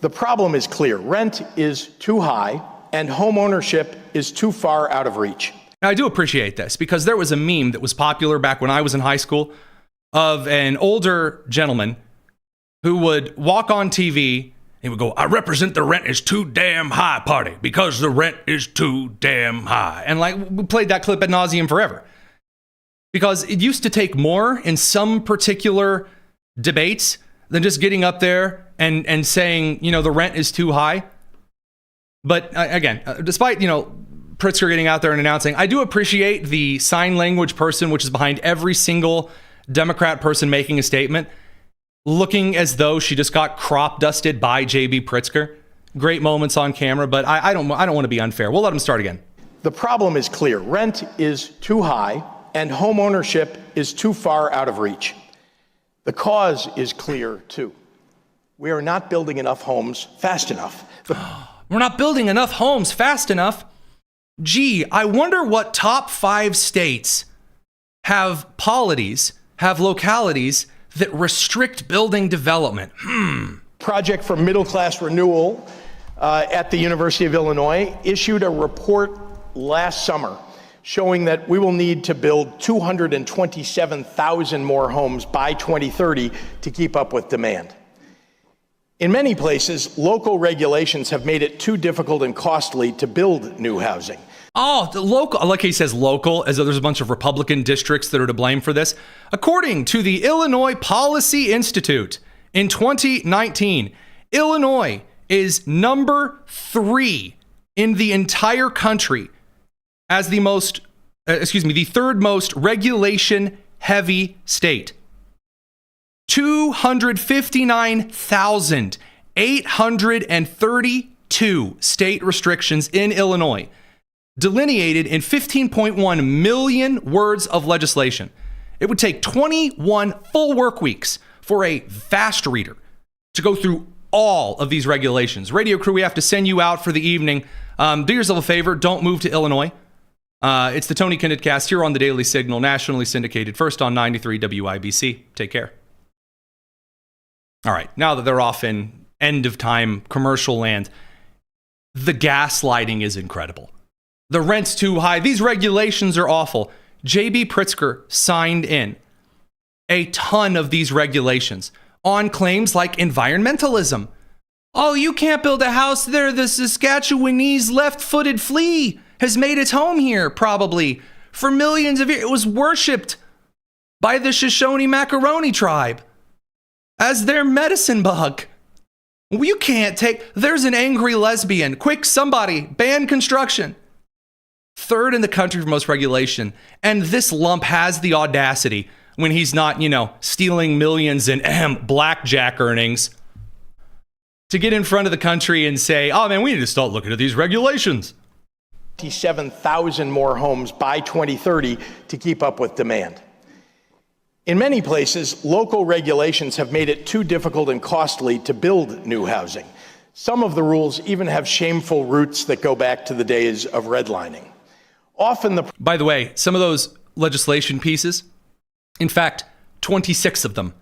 The problem is clear. Rent is too high and home ownership is too far out of reach. Now, I do appreciate this because there was a meme that was popular back when I was in high school of an older gentleman who would walk on TV. He would go, I represent the rent is too damn high party because the rent is too damn high. And we played that clip ad nauseum forever. Because it used to take more in some particular debates than just getting up there and saying, the rent is too high. But again, despite, Pritzker getting out there and announcing, I do appreciate the sign language person, which is behind every single Democrat person making a statement, looking as though she just got crop dusted by J.B. Pritzker. Great moments on camera, but I don't want to be unfair. We'll let him start again. The problem is clear. Rent is too high and home ownership is too far out of reach. The cause is clear, too. We are not building enough homes fast enough. We're not building enough homes fast enough. Gee, I wonder what top 5 states have polities, have localities that restrict building development. Project for Middle Class Renewal at the University of Illinois issued a report last summer showing that we will need to build 227,000 more homes by 2030 to keep up with demand. In many places, local regulations have made it too difficult and costly to build new housing. Oh, the local, like he says local, as though there's a bunch of Republican districts that are to blame for this. According to the Illinois Policy Institute, in 2019, Illinois is number 3 in the entire country as the third most regulation-heavy state. 259,832 state restrictions in Illinois, delineated in 15.1 million words of legislation. It would take 21 full work weeks for a fast reader to go through all of these regulations. Radio crew, we have to send you out for the evening. Do yourself a favor, don't move to Illinois. It's the Tony Kinnett Cast here on the Daily Signal, nationally syndicated, first on 93 WIBC. Take care. All right, now that they're off in end-of-time commercial land, the gaslighting is incredible. The rent's too high. These regulations are awful. J.B. Pritzker signed in a ton of these regulations on claims like environmentalism. Oh, you can't build a house there. The Saskatchewanese left-footed flea has made its home here, probably, for millions of years. It was worshipped by the Shoshone Macaroni tribe as their medicine bug. You can't take... There's an angry lesbian. Quick, somebody, ban construction. Third in the country for most regulation. And this lump has the audacity, when he's not, stealing millions in blackjack earnings, to get in front of the country and say, oh man, we need to start looking at these regulations. 27,000 more homes by 2030 to keep up with demand. In many places, local regulations have made it too difficult and costly to build new housing. Some of the rules even have shameful roots that go back to the days of redlining. By the way, some of those legislation pieces, in fact, 26 of them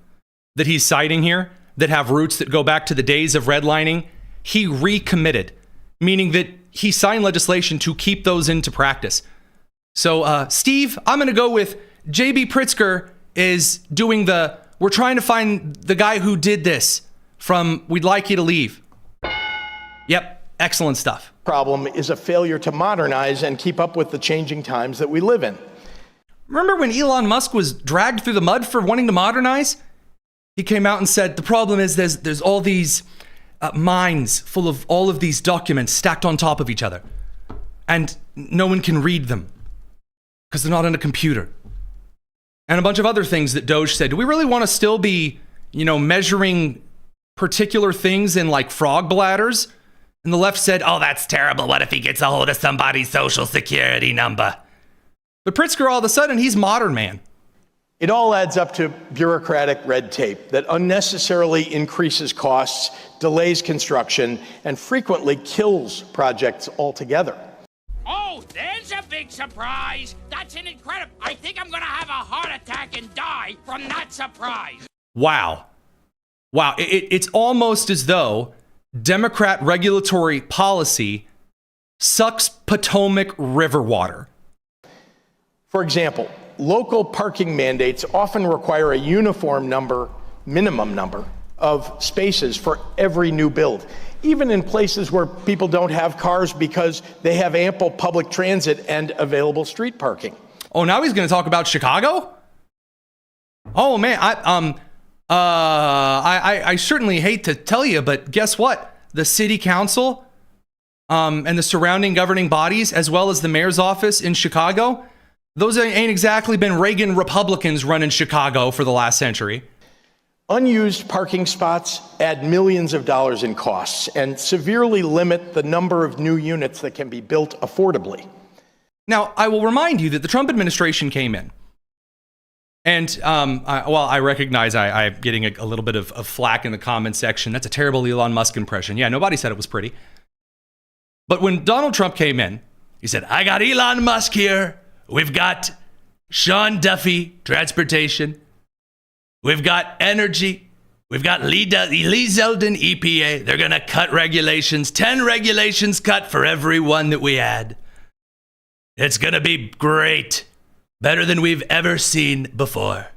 that he's citing here that have roots that go back to the days of redlining, he recommitted, meaning that he signed legislation to keep those into practice. So, Steve, I'm going to go with J.B. Pritzker is doing we're trying to find the guy who did this from We'd Like You to Leave. Yep, excellent stuff. Problem is a failure to modernize and keep up with the changing times that we live in. Remember when Elon Musk was dragged through the mud for wanting to modernize? He came out and said, the problem is there's all these mines full of all of these documents stacked on top of each other. And no one can read them because they're not on a computer. And a bunch of other things that Doge said. Do we really want to still be, measuring particular things in like frog bladders? And the left said, oh, that's terrible. What if he gets a hold of somebody's social security number? But Pritzker, all of a sudden, he's modern man. It all adds up to bureaucratic red tape that unnecessarily increases costs, delays construction, and frequently kills projects altogether. Oh, there's a big surprise. That's an incredible... I think I'm going to have a heart attack and die from that surprise. Wow. It's almost as though Democrat regulatory policy sucks Potomac River water. For example, local parking mandates often require a uniform minimum number of spaces for every new build, even in places where people don't have cars because they have ample public transit and available street parking. Oh, now he's going to talk about Chicago? Oh man, I certainly hate to tell you, but guess what? The city council and the surrounding governing bodies, as well as the mayor's office in Chicago, those ain't exactly been Reagan Republicans running Chicago for the last century. Unused parking spots add millions of dollars in costs and severely limit the number of new units that can be built affordably. Now, I will remind you that the Trump administration came in. And I recognize I'm getting a little bit of flack in the comment section. That's a terrible Elon Musk impression. Yeah, nobody said it was pretty. But when Donald Trump came in, he said, I got Elon Musk here. We've got Sean Duffy, transportation. We've got energy. We've got Lee Zeldin EPA. They're going to cut regulations. 10 regulations cut for every one that we add. It's going to be great. Better than we've ever seen before.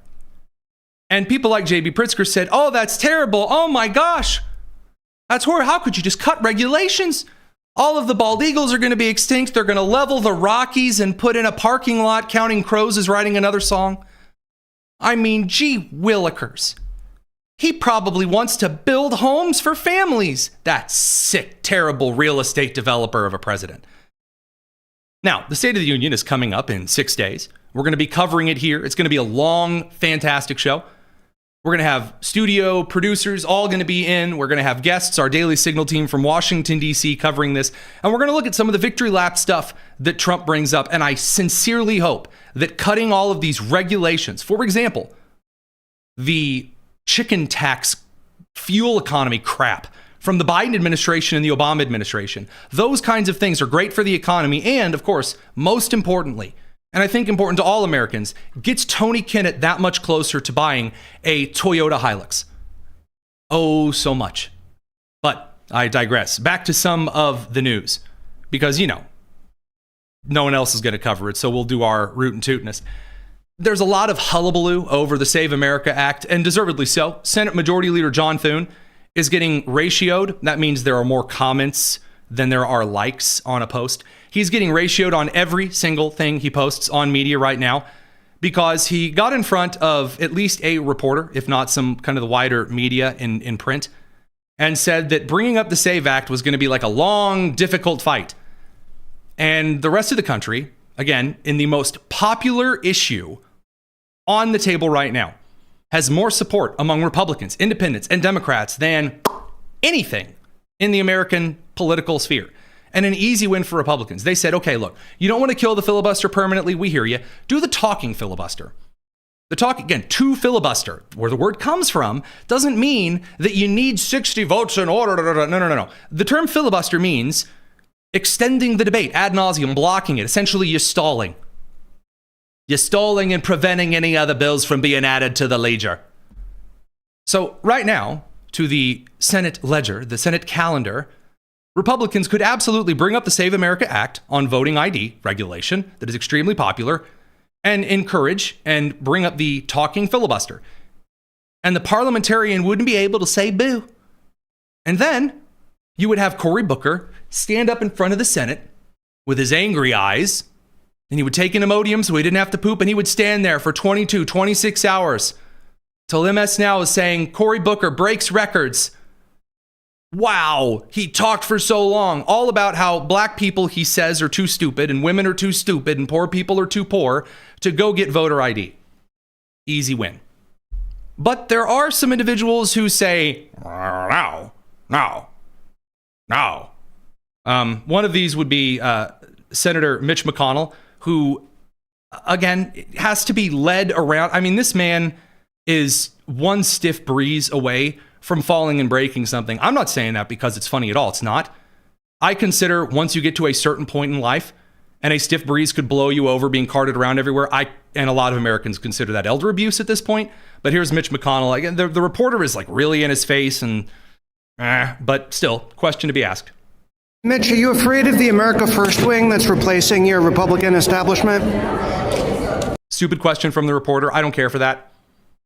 And people like J.B. Pritzker said, oh, that's terrible. Oh, my gosh. That's horrible. How could you just cut regulations? All of the bald eagles are going to be extinct. They're going to level the Rockies and put in a parking lot. Counting Crows is writing another song. I mean, gee willikers. He probably wants to build homes for families. That sick, terrible real estate developer of a president. Now, the State of the Union is coming up in 6 days. We're going to be covering it here. It's going to be a long, fantastic show. We're going to have studio producers all going to be in. We're going to have guests, our Daily Signal team from Washington, D.C. covering this. And we're going to look at some of the victory lap stuff that Trump brings up. And I sincerely hope that cutting all of these regulations, for example, the chicken tax fuel economy crap from the Biden administration and the Obama administration, those kinds of things are great for the economy. And of course, most importantly, and I think important to all Americans, gets Tony Kinnett that much closer to buying a Toyota Hilux. Oh, so much. But I digress. Back to some of the news, because, no one else is going to cover it, so we'll do our root and tootness. There's a lot of hullabaloo over the Save America Act, and deservedly so. Senate Majority Leader John Thune is getting ratioed. That means there are more comments than there are likes on a post. He's getting ratioed on every single thing he posts on media right now because he got in front of at least a reporter, if not some kind of the wider media in print, and said that bringing up the SAVE Act was going to be like a long, difficult fight. And the rest of the country, again, in the most popular issue on the table right now, has more support among Republicans, independents, and Democrats than anything in the American political sphere. And an easy win for Republicans. They said, okay, look, you don't want to kill the filibuster permanently. We hear you. Do the talking filibuster. The talk, again, to filibuster, where the word comes from, doesn't mean that you need 60 votes in order. No. The term filibuster means extending the debate ad nauseum, blocking it. Essentially, you're stalling. You're stalling and preventing any other bills from being added to the ledger. So right now, to the Senate ledger, the Senate calendar, Republicans could absolutely bring up the Save America Act on voting ID regulation that is extremely popular and encourage and bring up the talking filibuster. And the parliamentarian wouldn't be able to say boo. And then you would have Cory Booker stand up in front of the Senate with his angry eyes, and he would take an Imodium so he didn't have to poop, and he would stand there for 22, 26 hours till MS Now is saying Cory Booker breaks records. Wow, he talked for so long, all about how black people, he says, are too stupid and women are too stupid and poor people are too poor to go get voter ID. Easy win. But there are some individuals who say, no. One of these would be Senator Mitch McConnell, who, again, has to be led around. I mean, this man is one stiff breeze away from falling and breaking something. I'm not saying that because it's funny at all. It's not. I consider once you get to a certain point in life and a stiff breeze could blow you over being carted around everywhere, and a lot of Americans consider that elder abuse at this point. But here's Mitch McConnell. Again, the reporter is like really in his face, but still, question to be asked. Mitch, are you afraid of the America First wing that's replacing your Republican establishment? Stupid question from the reporter. I don't care for that.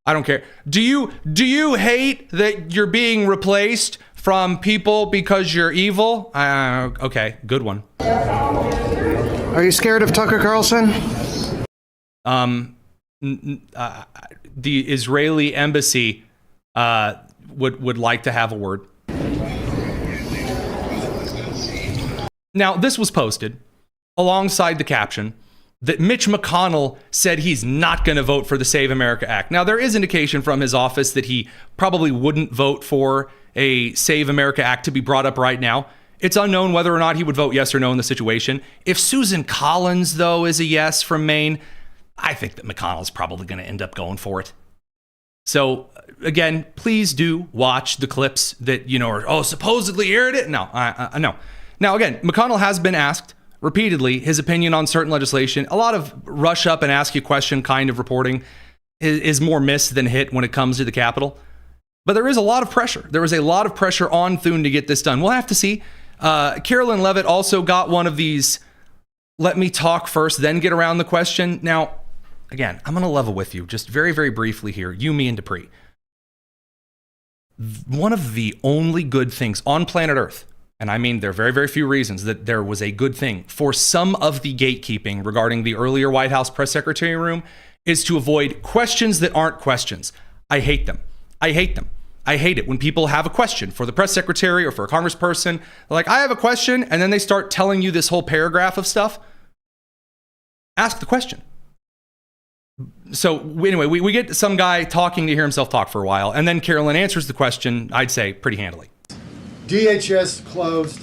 I don't care. Do you hate that you're being replaced from people because you're evil? Okay, good one. Are you scared of Tucker Carlson? The Israeli embassy would like to have a word. Now, this was posted alongside the caption that Mitch McConnell said he's not going to vote for the Save America Act. Now, there is indication from his office that he probably wouldn't vote for a Save America Act to be brought up right now. It's unknown whether or not he would vote yes or no in the situation. If Susan Collins, though, is a yes from Maine, I think that McConnell's probably going to end up going for it. So, again, please do watch the clips that, are supposedly aired it. No. Now, again, McConnell has been asked repeatedly his opinion on certain legislation. A lot of rush up and ask you a question kind of reporting. is more miss than hit when it comes to the Capitol. But there is a lot of pressure. There was a lot of pressure on Thune to get this done. We'll have to see. Carolyn Leavitt also got one of these, let me talk first, then get around the question. Now, again, I'm going to level with you just very, very briefly here, you, me, and Dupree. One of the only good things on planet Earth, and I mean there are very, very few reasons that there was a good thing for some of the gatekeeping regarding the earlier White House press secretary room, is to avoid questions that aren't questions. I hate them. I hate them. I hate it when people have a question for the press secretary or for a congressperson. They're like, I have a question, and then they start telling you this whole paragraph of stuff. Ask the question. So anyway, we get some guy talking to hear himself talk for a while, and then Carolyn answers the question, I'd say, pretty handily. DHS closed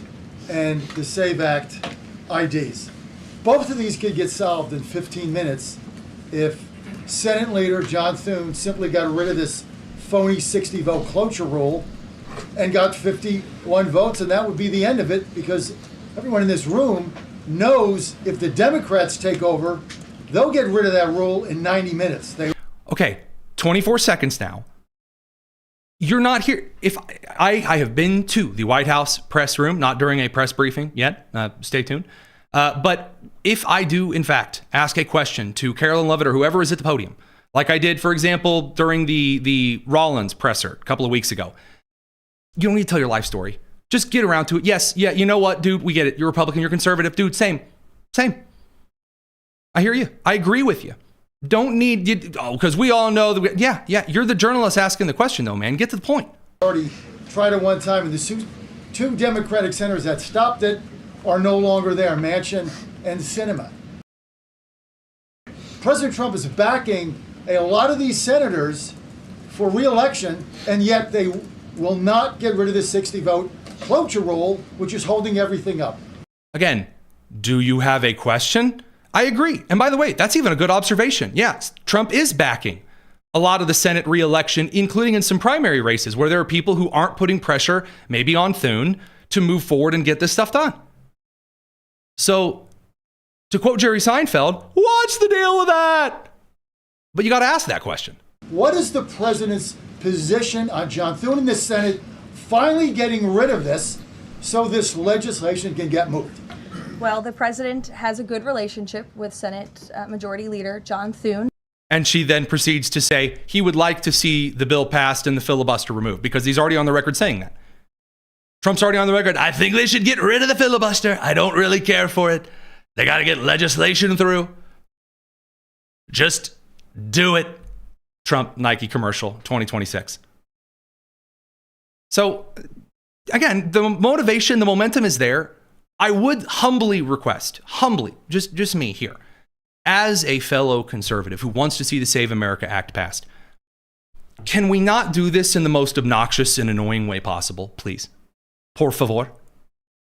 and the SAVE Act IDs. Both of these could get solved in 15 minutes if Senate Leader John Thune simply got rid of this phony 60-vote cloture rule and got 51 votes, and that would be the end of it, because everyone in this room knows if the Democrats take over, they'll get rid of that rule in 90 minutes. Okay, 24 seconds now. You're not here. If I have been to the White House press room, not during a press briefing yet, stay tuned. But if I do, in fact, ask a question to Carolyn Leavitt or whoever is at the podium, like I did, for example, during the Rollins presser a couple of weeks ago, you don't need to tell your life story. Just get around to it. Yes, yeah, you know what, dude, we get it. You're Republican, you're conservative. Dude, same. I hear you. I agree with you. Don't need you, because we all know that. Yeah, you're the journalist asking the question, though, man. Get to the point. Already tried it one time, and the two Democratic senators that stopped it are no longer there, Manchin and Sinema. President Trump is backing a lot of these senators for re-election, and yet they will not get rid of the 60-vote cloture rule, which is holding everything up. Again, do you have a question? I agree. And by the way, that's even a good observation. Yes, Trump is backing a lot of the Senate re-election, including in some primary races where there are people who aren't putting pressure, maybe on Thune, to move forward and get this stuff done. So, to quote Jerry Seinfeld, what's the deal with that? But you got to ask that question. What is the president's position on John Thune in the Senate finally getting rid of this so this legislation can get moved? Well, the president has a good relationship with Senate Majority Leader John Thune. And she then proceeds to say he would like to see the bill passed and the filibuster removed, because he's already on the record saying that. Trump's already on the record. I think they should get rid of the filibuster. I don't really care for it. They got to get legislation through. Just do it. Trump Nike commercial 2026. So again, the motivation, the momentum is there. I would humbly request, just me here, as a fellow conservative who wants to see the Save America Act passed, can we not do this in the most obnoxious and annoying way possible, please? Por favor.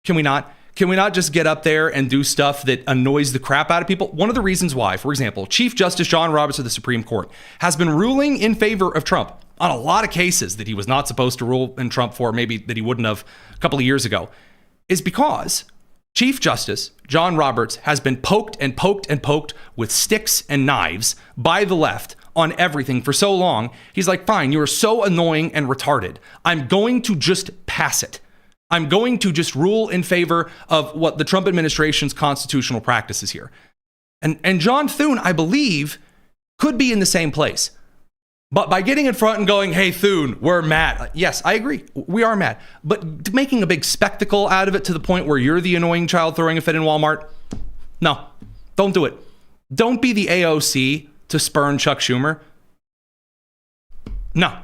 Can we not? Can we not just get up there and do stuff that annoys the crap out of people? One of the reasons why, for example, Chief Justice John Roberts of the Supreme Court has been ruling in favor of Trump on a lot of cases that he was not supposed to rule in Trump for, maybe that he wouldn't have a couple of years ago, is because Chief Justice John Roberts has been poked and poked and poked with sticks and knives by the left on everything for so long. He's like, fine, you are so annoying and retarded. I'm going to just pass it. I'm going to just rule in favor of what the Trump administration's constitutional practice is here. And John Thune, I believe, could be in the same place. But by getting in front and going, hey, Thune, we're mad. Yes, I agree. We are mad. But making a big spectacle out of it to the point where you're the annoying child throwing a fit in Walmart, no, don't do it. Don't be the AOC to spurn Chuck Schumer. No.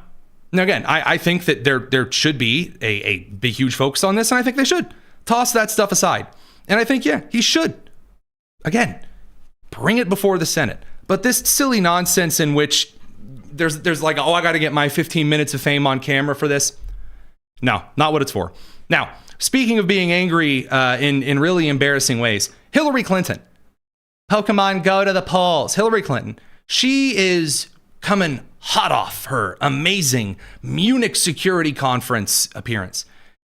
Now, again, I think that there should be a big, huge focus on this, and I think they should toss that stuff aside. And I think, yeah, he should. Again, bring it before the Senate. But this silly nonsense in which there's like, oh, I got to get my 15 minutes of fame on camera for this. No, not what it's for. Now, speaking of being angry in really embarrassing ways, Hillary Clinton. Pokemon, go to the polls. Hillary Clinton. She is coming hot off her amazing Munich Security Conference appearance,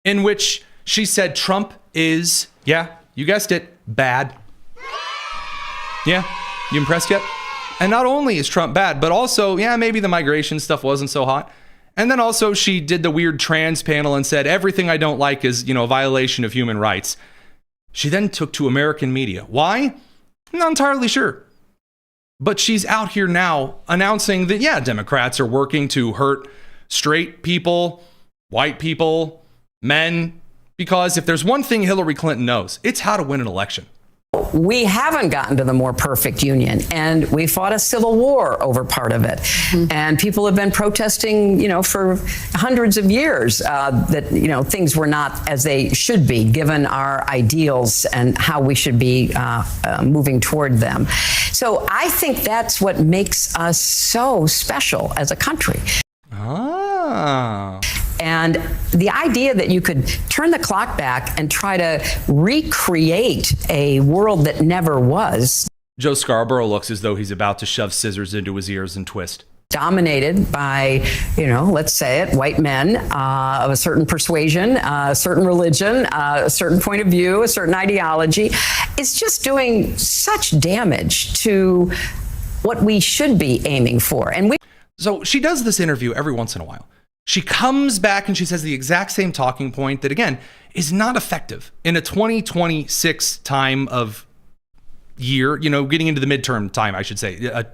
in which she said Trump is, yeah, you guessed it, bad. Yeah, you impressed yet? And not only is Trump bad, but also, yeah, maybe the migration stuff wasn't so hot. And then also she did the weird trans panel and said, everything I don't like is, a violation of human rights. She then took to American media. Why? I'm not entirely sure. But she's out here now announcing that, yeah, Democrats are working to hurt straight people, white people, men, because if there's one thing Hillary Clinton knows, it's how to win an election. We haven't gotten to the more perfect union, and we fought a civil war over part of it. And people have been protesting, for hundreds of years that, things were not as they should be, given our ideals and how we should be moving toward them. So I think that's what makes us so special as a country. And the idea that you could turn the clock back and try to recreate a world that never was. Joe Scarborough looks as though he's about to shove scissors into his ears and twist. Dominated by, let's say it, white men of a certain persuasion, a certain religion, a certain point of view, a certain ideology. It's just doing such damage to what we should be aiming for. So she does this interview every once in a while. She comes back and she says the exact same talking point that, again, is not effective in a 2026 time of year, getting into the midterm time, I should say, a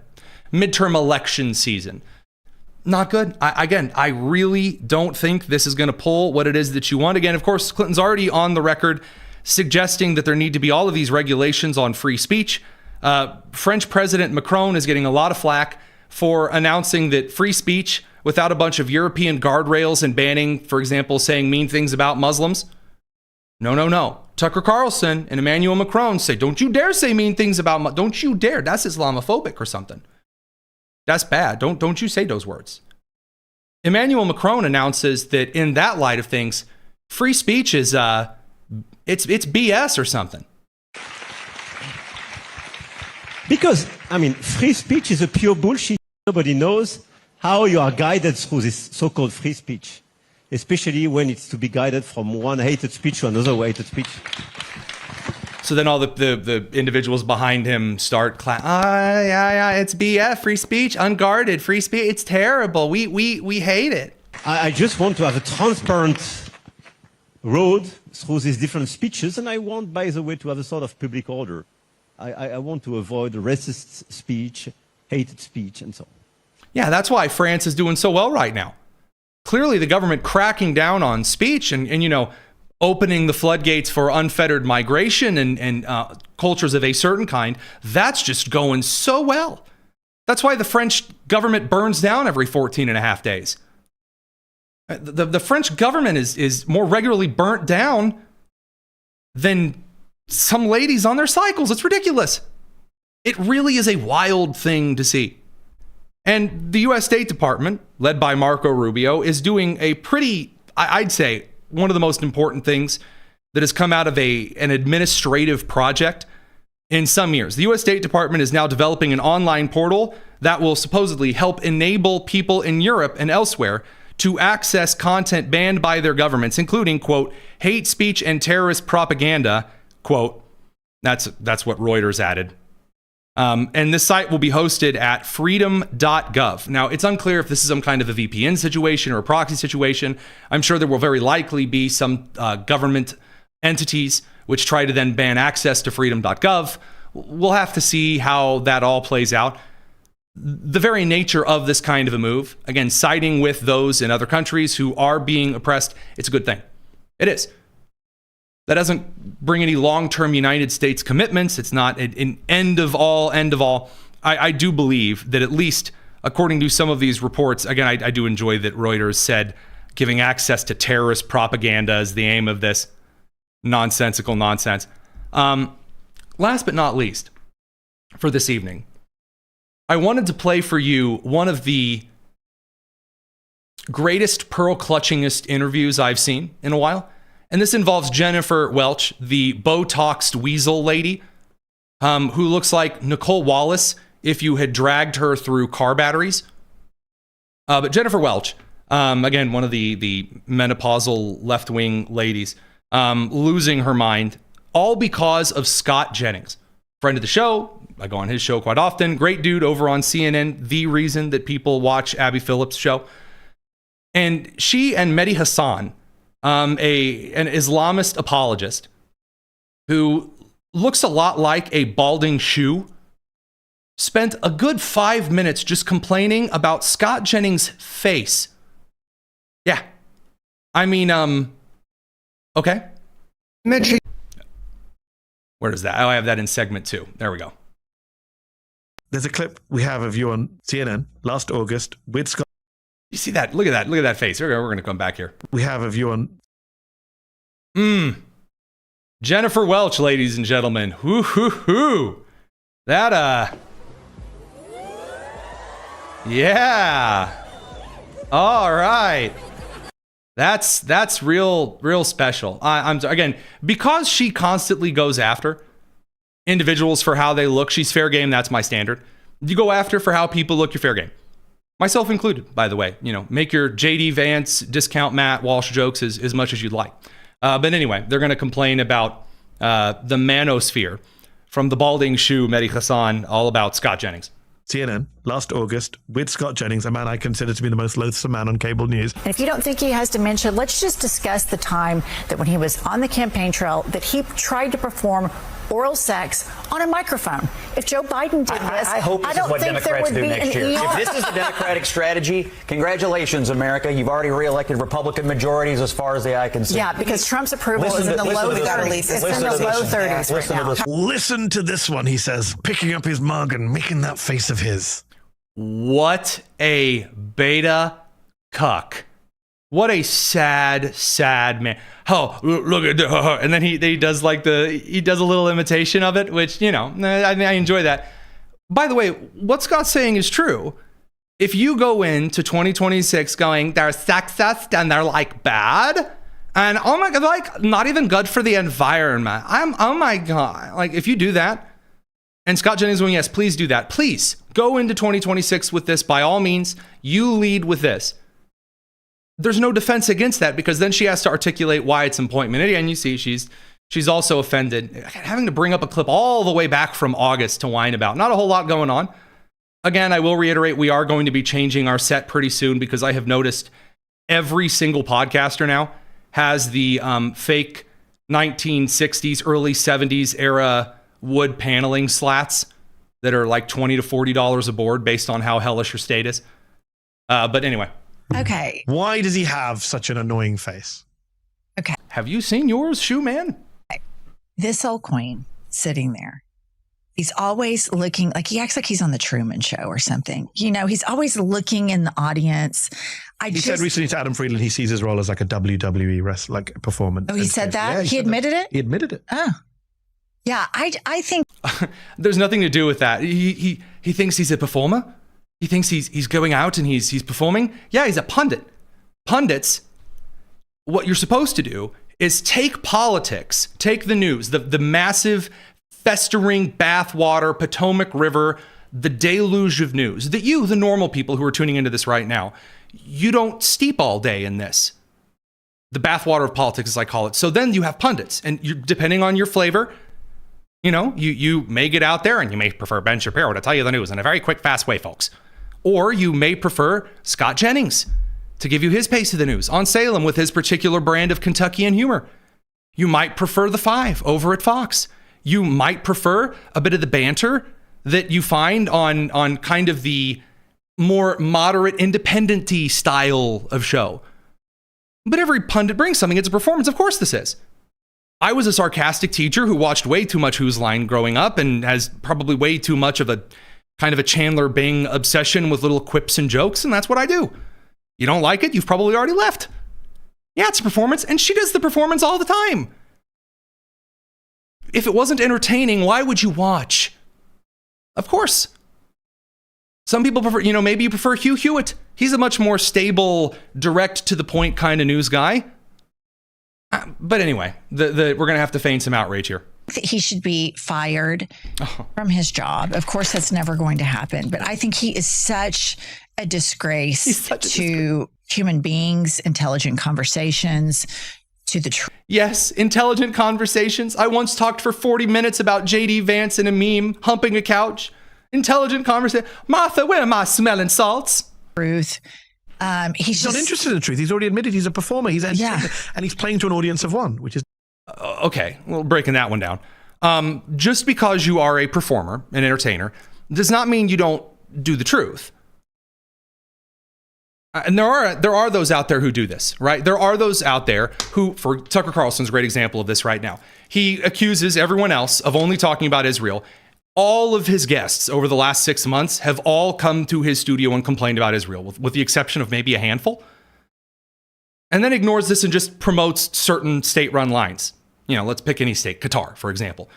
midterm election season. Not good. I really don't think this is going to pull what it is that you want. Again, of course, Clinton's already on the record suggesting that there need to be all of these regulations on free speech. French President Macron is getting a lot of flack for announcing that free speech without a bunch of European guardrails and banning, for example, saying mean things about Muslims. No. Tucker Carlson and Emmanuel Macron say, don't you dare say mean things about, don't you dare. That's Islamophobic or something. That's bad. Don't you say those words. Emmanuel Macron announces that in that light of things, free speech is, it's BS or something. Because, free speech is a pure bullshit. Nobody knows how you are guided through this so-called free speech, especially when it's to be guided from one hated speech to another hated speech. So then all the individuals behind him start it's BF, free speech, unguarded, free speech, it's terrible, we hate it. I just want to have a transparent road through these different speeches, and I want, by the way, to have a sort of public order. I want to avoid racist speech, hated speech, and so on. Yeah, that's why France is doing so well right now. Clearly, the government cracking down on speech and opening the floodgates for unfettered migration and cultures of a certain kind, that's just going so well. That's why the French government burns down every 14 and a half days. The French government is more regularly burnt down than some ladies on their cycles. It's ridiculous. It really is a wild thing to see. And the U.S. State Department, led by Marco Rubio, is doing a pretty, I'd say, one of the most important things that has come out of an administrative project in some years. The U.S. State Department is now developing an online portal that will supposedly help enable people in Europe and elsewhere to access content banned by their governments, including, quote, hate speech and terrorist propaganda, quote. That's what Reuters added. And this site will be hosted at freedom.gov. Now, it's unclear if this is some kind of a VPN situation or a proxy situation. I'm sure there will very likely be some government entities which try to then ban access to freedom.gov. We'll have to see how that all plays out. The very nature of this kind of a move, again, siding with those in other countries who are being oppressed, it's a good thing. It is. That doesn't bring any long-term United States commitments. It's not an end of all. I do believe that at least, according to some of these reports, again, I do enjoy that Reuters said giving access to terrorist propaganda is the aim of this nonsensical nonsense. Last but not least, for this evening, I wanted to play for you one of the greatest pearl-clutchingest interviews I've seen in a while. And this involves Jennifer Welch, the Botoxed weasel lady, who looks like Nicole Wallace if you had dragged her through car batteries. But Jennifer Welch, again, one of the menopausal left-wing ladies, losing her mind, all because of Scott Jennings. Friend of the show. I go on his show quite often. Great dude over on CNN, the reason that people watch Abby Phillips' show. And she and Mehdi Hassan, an Islamist apologist who looks a lot like a balding shoe, spent a good 5 minutes just complaining about Scott Jennings' face. Yeah. I mean, okay. Mitch. Where is that? Oh, I have that in segment 2. There we go. There's a clip we have of you on CNN last August with Scott. You see that? Look at that. Look at that face. We're going to come back here. We have of you on. Jennifer Welch, ladies and gentlemen. Hoo. That, yeah. All right. That's real special. I'm again, because she constantly goes after individuals for how they look. She's fair game. That's my standard. You go after for how people look, you're fair game. Myself included, by the way. You know, make your JD Vance, discount Matt Walsh jokes as much as you'd like. But anyway, they're going to complain about the manosphere from the balding shoe, Mehdi Hassan, all about Scott Jennings. CNN last August with Scott Jennings, a man I consider to be the most loathsome man on cable news. And if you don't think he has dementia, let's just discuss the time that when he was on the campaign trail that he tried to perform oral sex on a microphone. If Joe Biden did this, I hope this is what Democrats do next year. If this is the Democratic strategy, congratulations, America. You've already reelected Republican majorities as far as the eye can see. Yeah, because Trump's approval is in the low 30s. It's in the low 30s right now. Listen to this one, he says, picking up his mug and making that face of his. What a beta cuck. What a sad man. Oh, look at her. And then he does like he does a little imitation of it, which, you know, I enjoy that. By the way, what Scott's saying is true. If you go into 2026 going, they're sexist and they're like bad, and oh my God, like not even good for the environment. Oh my God. Like if you do that, and Scott Jennings going, yes, please do that. Please go into 2026 with this. By all means, you lead with this. There's no defense against that because then she has to articulate why it's appointment. And you see, she's also offended. Having to bring up a clip all the way back from August to whine about. Not a whole lot going on. Again, I will reiterate, we are going to be changing our set pretty soon because I have noticed every single podcaster now has the fake 1960s, early 70s era wood paneling slats that are like $20 to $40 a board based on how hellish your state is. But anyway. Okay. Why does he have such an annoying face? Okay. Have you seen yours, Shoe Man? This old queen sitting there. He's always looking like he acts like he's on the Truman Show or something. You know, he's always looking in the audience. He said recently to Adam Friedland he sees his role as like a WWE like performance. Oh, he said that? Yeah, he admitted it? He admitted it. Oh. Yeah, I think there's nothing to do with that. He thinks he's a performer. He thinks he's going out and he's performing. Yeah, he's a pundit. Pundits, what you're supposed to do is take politics, take the news, the massive festering bathwater, Potomac River, the deluge of news that you, the normal people who are tuning into this right now, you don't steep all day in this. The bathwater of politics, as I call it. So then you have pundits, and you, depending on your flavor, you know, you may get out there and you may prefer Ben Shapiro to tell you the news in a very quick, fast way, folks. Or you may prefer Scott Jennings to give you his pace of the news on Salem with his particular brand of Kentuckian humor. You might prefer the Five over at Fox. You might prefer a bit of the banter that you find on kind of the more moderate, independent-y style of show. But every pundit brings something. It's a performance. Of course this is. I was a sarcastic teacher who watched way too much Who's Line growing up and has probably way too much of a kind of a Chandler Bing obsession with little quips and jokes, and that's what I do. You don't like it? You've probably already left. Yeah, it's a performance, and she does the performance all the time. If it wasn't entertaining, why would you watch? Of course. Some people prefer, you know, maybe you prefer Hugh Hewitt. He's a much more stable, direct to the point kind of news guy. But anyway, we're going to have to feign some outrage here. he should be fired from his job. Of course, that's never going to happen. But I think he is such a disgrace to human beings, intelligent conversations, to the truth. Yes, intelligent conversations. I once talked for 40 minutes about J.D. Vance in a meme, humping a couch. Intelligent conversation. Martha, where am I smelling salts? Truth. He's not interested in the truth. He's already admitted he's a performer. He's and he's playing to an audience of one, which is okay. Well, breaking that one down. Just because you are a performer, an entertainer, does not mean you don't do the truth. And there are those out there who do this, right? There are those out there who, for Tucker Carlson's a great example of this right now. He accuses everyone else of only talking about Israel. All of his guests over the last 6 months have all come to his studio and complained about Israel, with the exception of maybe a handful. And then ignores this and just promotes certain state-run lines. You know, let's pick any state, Qatar, for example.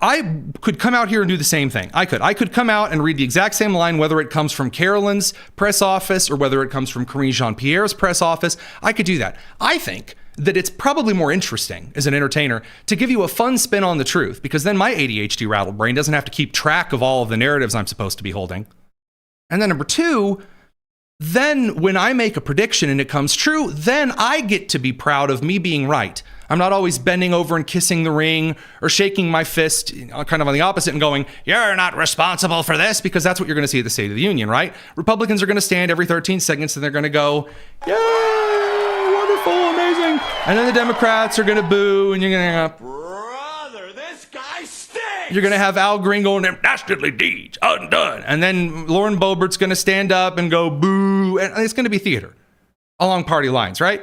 I could come out here and do the same thing. I could come out and read the exact same line, whether it comes from Carolyn's press office or whether it comes from Karine Jean-Pierre's press office. I could do that. I think that it's probably more interesting as an entertainer to give you a fun spin on the truth, because then my ADHD rattled brain doesn't have to keep track of all of the narratives I'm supposed to be holding. And then number two, then when I make a prediction and it comes true, then I get to be proud of me being right. I'm not always bending over and kissing the ring or shaking my fist, kind of on the opposite and going, you're not responsible for this, because that's what you're going to see at the State of the Union, right? Republicans are going to stand every 13 seconds and they're going to go, yay, wonderful, amazing. And then the Democrats are going to boo and you're going to go, brother, this guy stinks. You're going to have Al Green going, them dastardly deeds undone. And then Lauren Boebert's going to stand up and go boo. And it's going to be theater along party lines, right?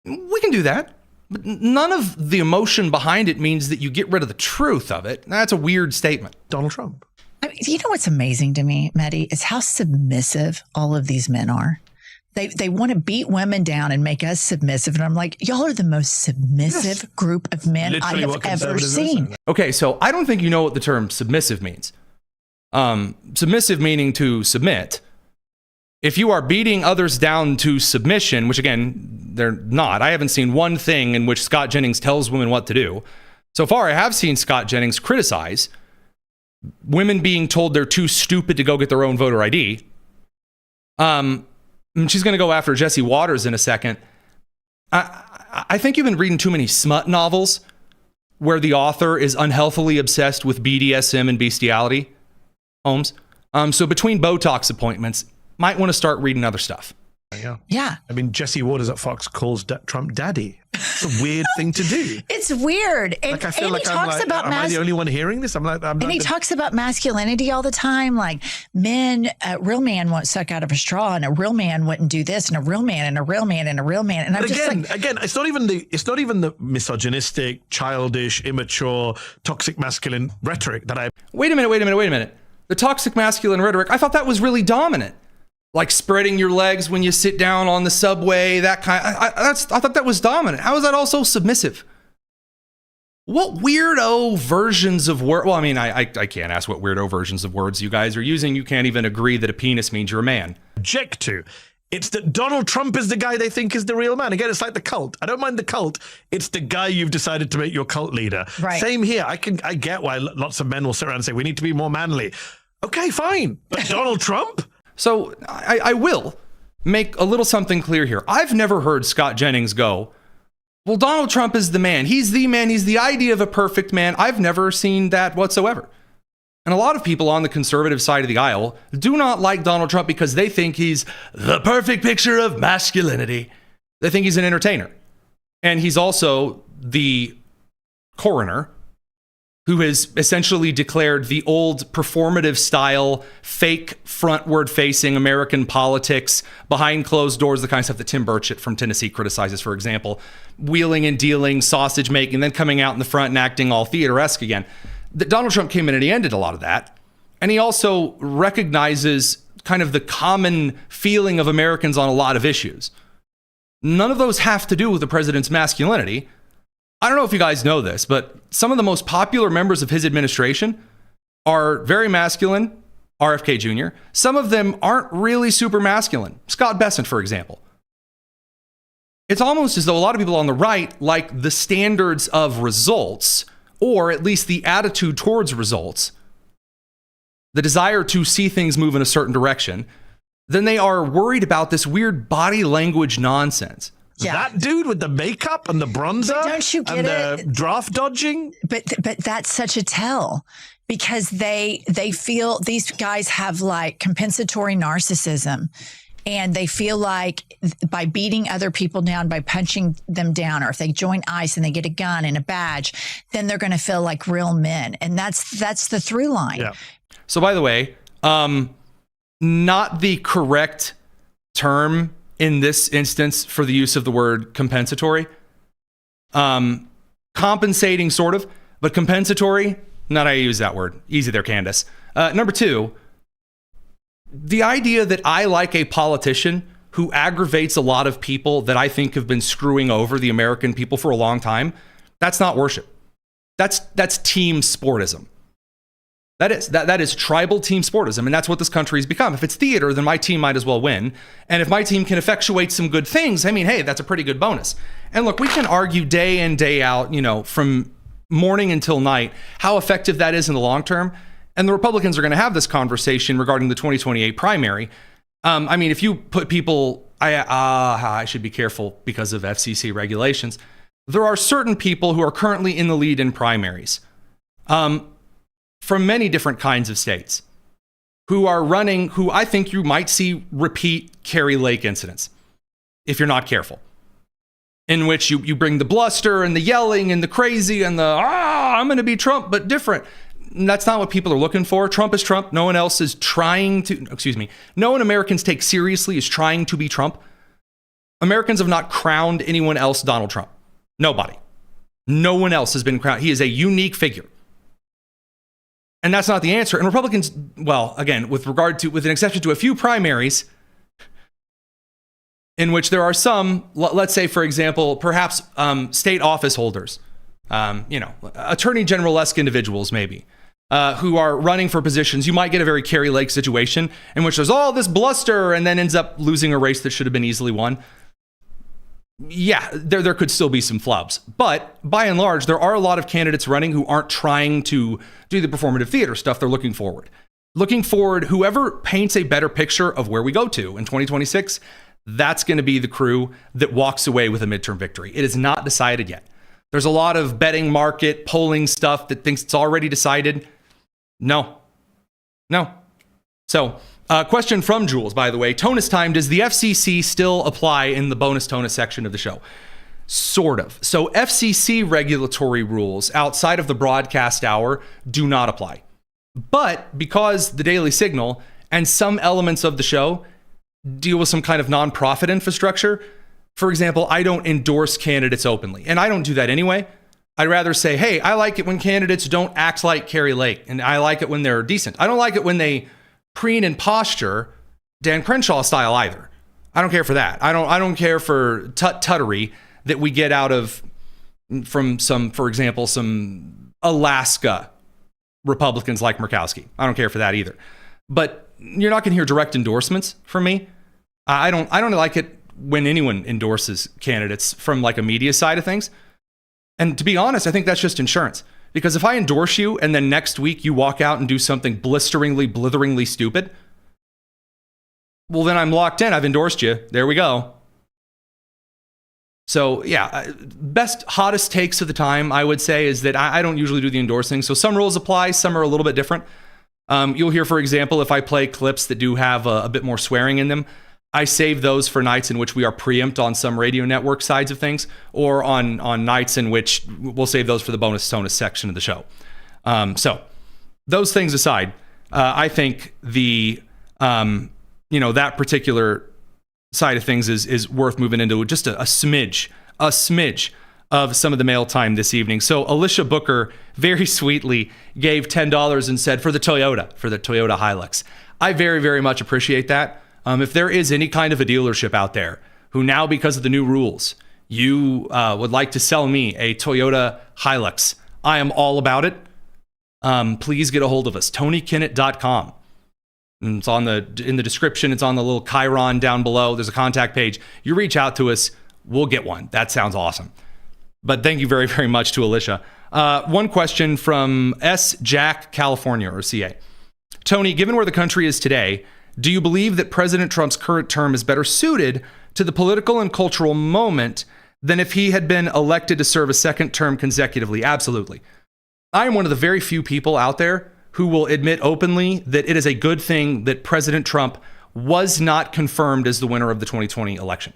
We can do that. But none of the emotion behind it means that you get rid of the truth of it. That's a weird statement. Donald Trump. I mean, you know what's amazing to me, Mehdi, is how submissive all of these men are. They want to beat women down and make us submissive. And I'm like, y'all are the most submissive group of men I have ever seen. Okay, so I don't think you know what the term submissive means. Submissive meaning to submit. If you are beating others down to submission, which again, they're not. I haven't seen one thing in which Scott Jennings tells women what to do. So far, I have seen Scott Jennings criticize women being told they're too stupid to go get their own voter ID. She's going to go after Jesse Waters in a second. I think you've been reading too many smut novels where the author is unhealthily obsessed with BDSM and bestiality, Holmes. So between Botox appointments, might want to start reading other stuff. Yeah. I mean, Jesse Waters at Fox calls Trump daddy. It's a weird thing to do. It's weird. And, like, I feel like am I the only one hearing this? And he talks about masculinity all the time. Like, a real man won't suck out of a straw, and a real man wouldn't do this, and a real man, and a real man, and a real man. And I'm just again, it's not even the misogynistic, childish, immature, toxic masculine rhetoric that I. Wait a minute. The toxic masculine rhetoric, I thought that was really dominant. Like spreading your legs when you sit down on the subway, that kind. I thought that was dominant. How is that also submissive? What weirdo versions of words? Well, I mean, I can't ask what weirdo versions of words you guys are using. You can't even agree that a penis means you're a man. Object to. It's that Donald Trump is the guy they think is the real man. Again, it's like the cult. I don't mind the cult. It's the guy you've decided to make your cult leader. Right. Same here. I get why lots of men will sit around and say, we need to be more manly. Okay, fine. But Donald Trump? So I will make a little something clear here. I've never heard Scott Jennings go, well, Donald Trump is the man. He's the man. He's the idea of a perfect man. I've never seen that whatsoever. And a lot of people on the conservative side of the aisle do not like Donald Trump because they think he's the perfect picture of masculinity. They think he's an entertainer. And he's also the coroner who has essentially declared the old performative style, fake frontward facing American politics behind closed doors, the kind of stuff that Tim Burchett from Tennessee criticizes, for example, wheeling and dealing, sausage making, then coming out in the front and acting all theater-esque again. Donald Trump came in and he ended a lot of that. And he also recognizes kind of the common feeling of Americans on a lot of issues. None of those have to do with the president's masculinity. I don't know if you guys know this, but some of the most popular members of his administration are very masculine, RFK Jr. Some of them aren't really super masculine. Scott Bessent, for example. It's almost as though a lot of people on the right like the standards of results, or at least the attitude towards results, the desire to see things move in a certain direction, then they are worried about this weird body language nonsense. That dude with the makeup and the bronzer, But don't you get and it? the draft dodging. But that's such a tell, because they feel these guys have like compensatory narcissism, and they feel like by beating other people down, by punching them down, or if they join ICE and they get a gun and a badge, then they're going to feel like real men, and that's the through line. Yeah. So by the way, not the correct term in this instance for the use of the word compensatory. Compensating, sort of, but compensatory, not how you use that word. Easy there, Candace. Number two, the idea that I like a politician who aggravates a lot of people that I think have been screwing over the American people for a long time, that's not worship. That's team sportism. That is tribal team sportism, and that's what this country's become. If it's theater, then my team might as well win. And if my team can effectuate some good things, I mean, hey, that's a pretty good bonus. And look, we can argue day in, day out, from morning until night, how effective that is in the long term. And the Republicans are going to have this conversation regarding the 2028 primary. I mean, if you put people, I should be careful because of FCC regulations. There are certain people who are currently in the lead in primaries. From many different kinds of states who are running, who I think you might see repeat Kari Lake incidents if you're not careful, in which you bring the bluster and the yelling and the crazy and the, I'm going to be Trump, but different. And that's not what people are looking for. Trump is Trump. No one else is trying to, no one Americans take seriously is trying to be Trump. Americans have not crowned anyone else Donald Trump. Nobody. No one else has been crowned. He is a unique figure. And that's not the answer. And Republicans, well, again, with an exception to a few primaries, in which there are some, let's say, for example, perhaps state office holders, attorney general-esque individuals maybe, who are running for positions. You might get a very Kari Lake situation in which there's all this bluster and then ends up losing a race that should have been easily won. Yeah, there could still be some flubs. But by and large, there are a lot of candidates running who aren't trying to do the performative theater stuff. They're looking forward. Whoever paints a better picture of where we go to in 2026, that's going to be the crew that walks away with a midterm victory. It is not decided yet. There's a lot of betting market, polling stuff that thinks it's already decided. No. So, question from Jules, by the way. Tonus time, does the FCC still apply in the bonus tonus section of the show? Sort of. So FCC regulatory rules outside of the broadcast hour do not apply. But because the Daily Signal and some elements of the show deal with some kind of nonprofit infrastructure, for example, I don't endorse candidates openly. And I don't do that anyway. I'd rather say, hey, I like it when candidates don't act like Kari Lake. And I like it when they're decent. I don't like it when they preen and posture Dan Crenshaw style either. I don't care for that. I don't care for tuttery that we get out of from for example, some Alaska Republicans like Murkowski. I don't care for that either. But you're not going to hear direct endorsements from me. I don't like it when anyone endorses candidates from like a media side of things. And to be honest, I think that's just insurance. Because if I endorse you and then next week you walk out and do something blitheringly stupid, well, then I'm locked in. I've endorsed you. There we go. So yeah, hottest takes of the time, I would say, is that I don't usually do the endorsing. So some rules apply, some are a little bit different. You'll hear, for example, if I play clips that do have a bit more swearing in them, I save those for nights in which we are preempt on some radio network sides of things, or on nights in which we'll save those for the bonus tonus section of the show. So those things aside, I think that particular side of things is worth moving into just a smidge of some of the mail time this evening. So Alicia Booker very sweetly gave $10 and said, for the Toyota Hilux. I very, very much appreciate that. If there is any kind of a dealership out there who now, because of the new rules, you would like to sell me a Toyota Hilux, I am all about it. Please get a hold of us, TonyKinnett.com. And it's in the description. It's on the little Chiron down below. There's a contact page. You reach out to us, we'll get one. That sounds awesome. But thank you very, very much to Alicia. One question from S. Jack, California, or CA. Tony, given where the country is today, Do you believe that President Trump's current term is better suited to the political and cultural moment than if he had been elected to serve a second term consecutively? Absolutely. I am one of the very few people out there who will admit openly that it is a good thing that President Trump was not confirmed as the winner of the 2020 election.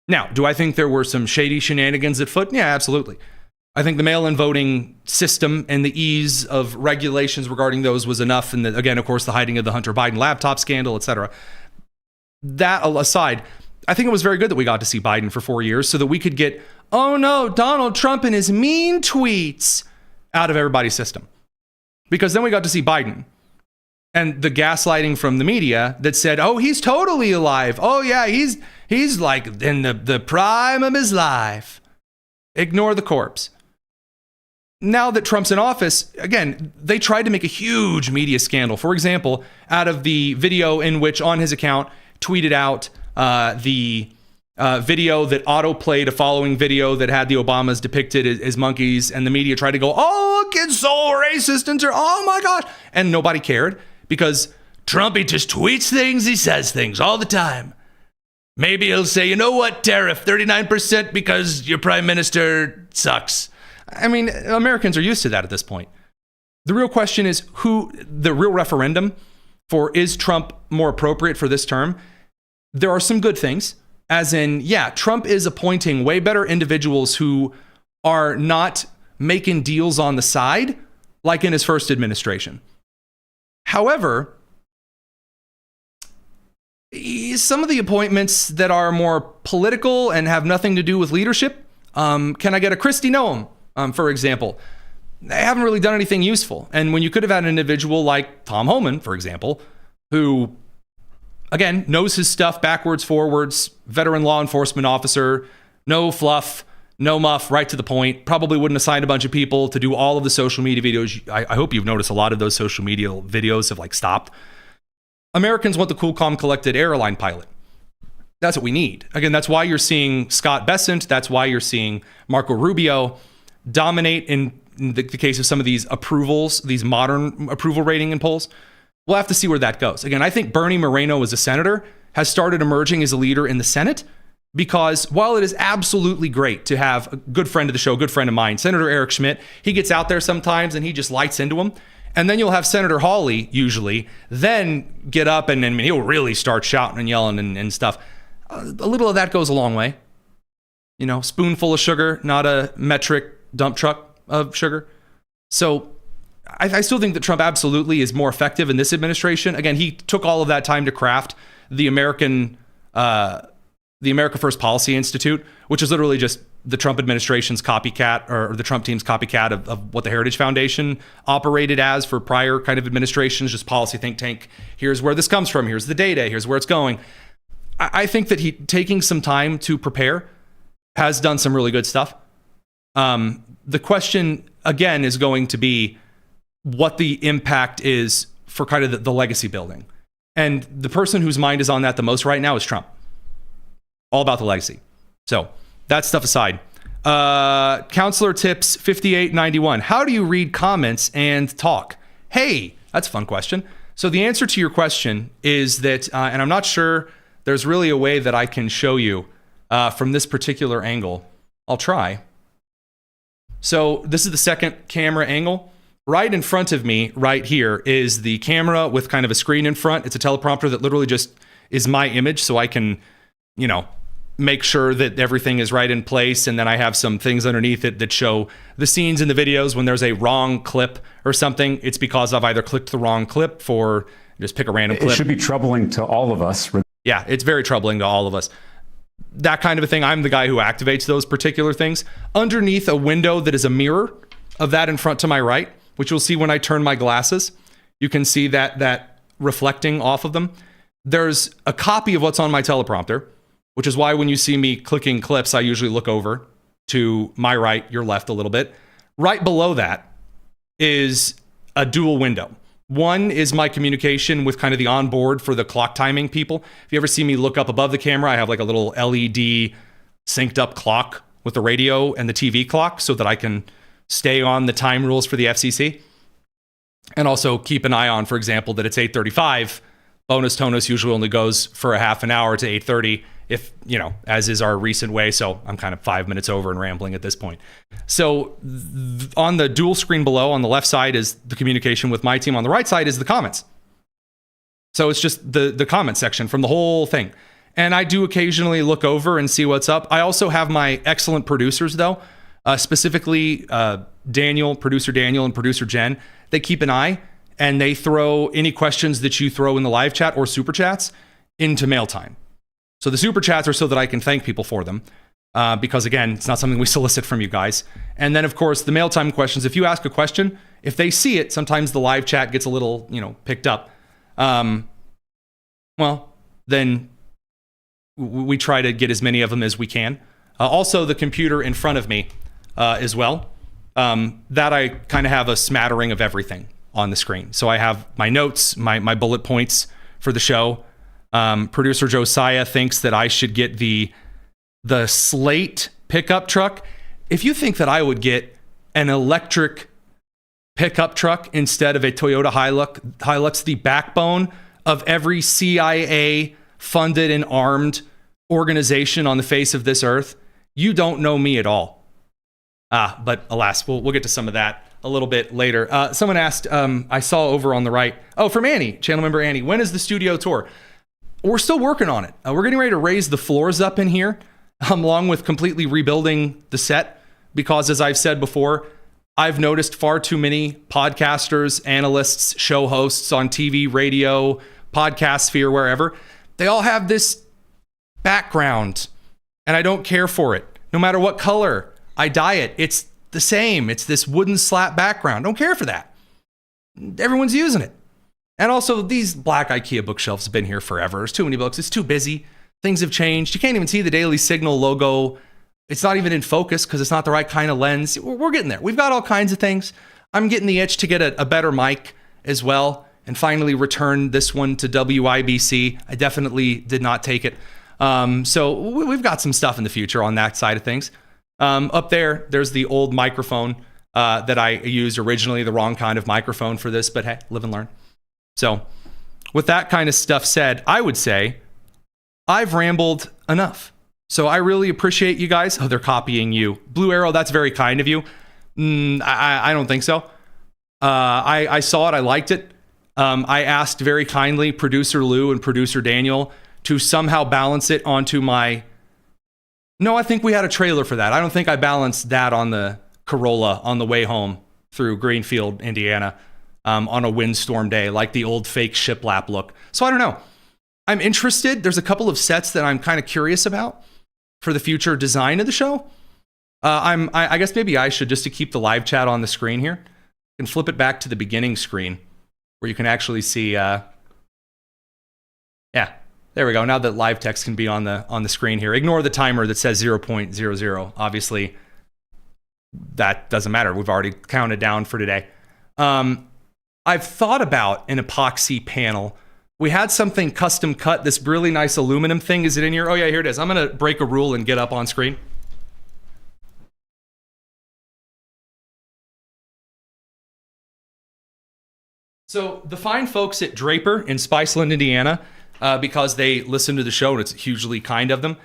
Now, do I think there were some shady shenanigans at foot? Yeah, absolutely. I think the mail-in voting system and the ease of regulations regarding those was enough. And again, of course, the hiding of the Hunter Biden laptop scandal, etc. That aside, I think it was very good that we got to see Biden for 4 years so that we could get, oh no, Donald Trump and his mean tweets out of everybody's system. Because then we got to see Biden and the gaslighting from the media that said, oh, he's totally alive. Oh yeah, he's like in the prime of his life. Ignore the corpse. Now that Trump's in office, again, they tried to make a huge media scandal. For example, out of the video in which on his account tweeted out the video that auto-played a following video that had the Obamas depicted as monkeys, and the media tried to go, oh, look, it's so racist, and oh my God. And nobody cared because Trump, he just tweets things, he says things all the time. Maybe he'll say, you know what, tariff 39% because your prime minister sucks. I mean, Americans are used to that at this point. The real question is the real referendum for is Trump more appropriate for this term? There are some good things, as in, yeah, Trump is appointing way better individuals who are not making deals on the side like in his first administration. However, some of the appointments that are more political and have nothing to do with leadership, can I get a Kristi Noem? For example, they haven't really done anything useful. And when you could have had an individual like Tom Homan, for example, who, again, knows his stuff backwards, forwards, veteran law enforcement officer, no fluff, no muff, right to the point, probably wouldn't assign a bunch of people to do all of the social media videos. I hope you've noticed a lot of those social media videos have stopped. Americans want the cool, calm, collected airline pilot. That's what we need. Again, that's why you're seeing Scott Bessent. That's why you're seeing Marco Rubio dominate in the case of some of these approvals, these modern approval rating in polls. We'll have to see where that goes. Again, I think Bernie Moreno as a senator has started emerging as a leader in the Senate because while it is absolutely great to have a good friend of the show, good friend of mine, Senator Eric Schmidt, he gets out there sometimes and he just lights into him. And then you'll have Senator Hawley usually then get up and he'll really start shouting and yelling and stuff. A little of that goes a long way. You know, spoonful of sugar, not a metric dump truck of sugar. So I still think that Trump absolutely is more effective in this administration. Again, he took all of that time to craft the America First Policy Institute, which is literally just the Trump administration's copycat or the Trump team's copycat of what the Heritage Foundation operated as for prior kind of administrations, just policy think tank. Here's where this comes from. Here's the data. Here's where it's going. I think that he taking some time to prepare has done some really good stuff. The question, again, is going to be what the impact is for kind of the legacy building. And the person whose mind is on that the most right now is Trump. All about the legacy. So that stuff aside. Counselor Tips 5891. How do you read comments and talk? Hey, that's a fun question. So the answer to your question is that, and I'm not sure there's really a way that I can show you from this particular angle. I'll try. So this is the second camera angle. Right in front of me, right here, is the camera with kind of a screen in front. It's a teleprompter that literally just is my image, so I can, make sure that everything is right in place. And then I have some things underneath it that show the scenes in the videos. When there's a wrong clip or something, it's because I've either clicked the wrong clip for just pick a random clip. It should be troubling to all of us. Yeah, it's very troubling to all of us. That kind of a thing. I'm the guy who activates those particular things. Underneath a window that is a mirror of that in front to my right, which you'll see when I turn my glasses, you can see that reflecting off of them. There's a copy of what's on my teleprompter, which is why when you see me clicking clips, I usually look over to my right, your left a little bit. Right below that is a dual window. One is my communication with kind of the onboard for the clock timing people. If you ever see me look up above the camera, I have like a little LED synced up clock with the radio and the TV clock so that I can stay on the time rules for the FCC. And also keep an eye on, for example, that it's 8:35 Bonus tonus usually only goes for a half an hour to 8:30, if, as is our recent way. So I'm kind of 5 minutes over and rambling at this point. So on the dual screen below, on the left side is the communication with my team. On the right side is the comments. So it's just the comment section from the whole thing. And I do occasionally look over and see what's up. I also have my excellent producers, though, specifically producer Daniel and producer Jen. They keep an eye, and they throw any questions that you throw in the live chat or super chats into mail time. So the super chats are so that I can thank people for them, because, again, it's not something we solicit from you guys. And then, of course, the mail time questions. If you ask a question, if they see it, sometimes the live chat gets a little, picked up. Well, then we try to get as many of them as we can. Also, the computer in front of me as well. That I kind of have a smattering of everything on the screen. So I have my notes, my bullet points for the show. Producer Josiah thinks that I should get the Slate pickup truck. If you think that I would get an electric pickup truck instead of a Toyota Hilux, the backbone of every CIA funded and armed organization on the face of this earth, you don't know me at all. But alas, we'll get to some of that a little bit later. Someone asked, I saw over on the right, from Annie, channel member Annie, when is the studio tour? We're still working on it. We're getting ready to raise the floors up in here, along with completely rebuilding the set, because as I've said before, I've noticed far too many podcasters, analysts, show hosts on TV, radio, podcast sphere, wherever. They all have this background, and I don't care for it. No matter what color I dye it, it's the same. It's this wooden slat background. Don't care for that. Everyone's using it. And also, these black IKEA bookshelves have been here forever. There's too many books. It's too busy. Things have changed. You can't even see the Daily Signal logo. It's not even in focus because it's not the right kind of lens. We're getting there. We've got all kinds of things. I'm getting the itch to get a better mic as well and finally return this one to WIBC. I definitely did not take it. So we've got some stuff in the future on that side of things. Up there's the old microphone that I used originally, the wrong kind of microphone for this, but hey, live and learn. So with that kind of stuff said, I would say I've rambled enough. So I really appreciate you guys. Oh, they're copying you. Blue Arrow, that's very kind of you. I don't think so. I saw it. I liked it. I asked very kindly producer Lou and producer Daniel to somehow balance it onto my... No, I think we had a trailer for that. I don't think I balanced that on the Corolla on the way home through Greenfield, Indiana, on a windstorm day, like the old fake shiplap look. So I don't know. I'm interested. There's a couple of sets that I'm kind of curious about for the future design of the show. I guess maybe I should, just to keep the live chat on the screen here, and flip it back to the beginning screen where you can actually see. Yeah, there we go. Now that live text can be on the screen here. Ignore the timer that says 0.00. Obviously, that doesn't matter. We've already counted down for today. I've thought about an epoxy panel. We had something custom cut, this really nice aluminum thing. Is it in here? Oh, yeah, here it is. I'm going to break a rule and get up on screen. So the fine folks at Draper in Spiceland, Indiana, because they listen to the show and it's hugely kind of them,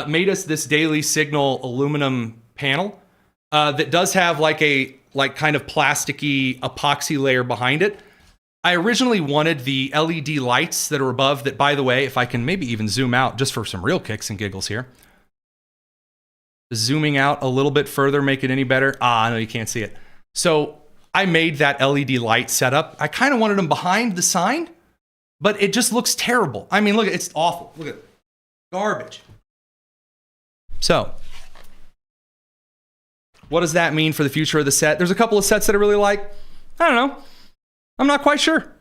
made us this Daily Signal aluminum panel that does have like kind of plasticky epoxy layer behind it. I originally wanted the LED lights that are above that, by the way, if I can maybe even zoom out just for some real kicks and giggles here. Zooming out a little bit further, make it any better. No, you can't see it. So I made that LED light setup. I kind of wanted them behind the sign, but it just looks terrible. I mean, look, it's awful. Look at it. Garbage. So what does that mean for the future of the set? There's a couple of sets that I really like. I don't know. I'm not quite sure.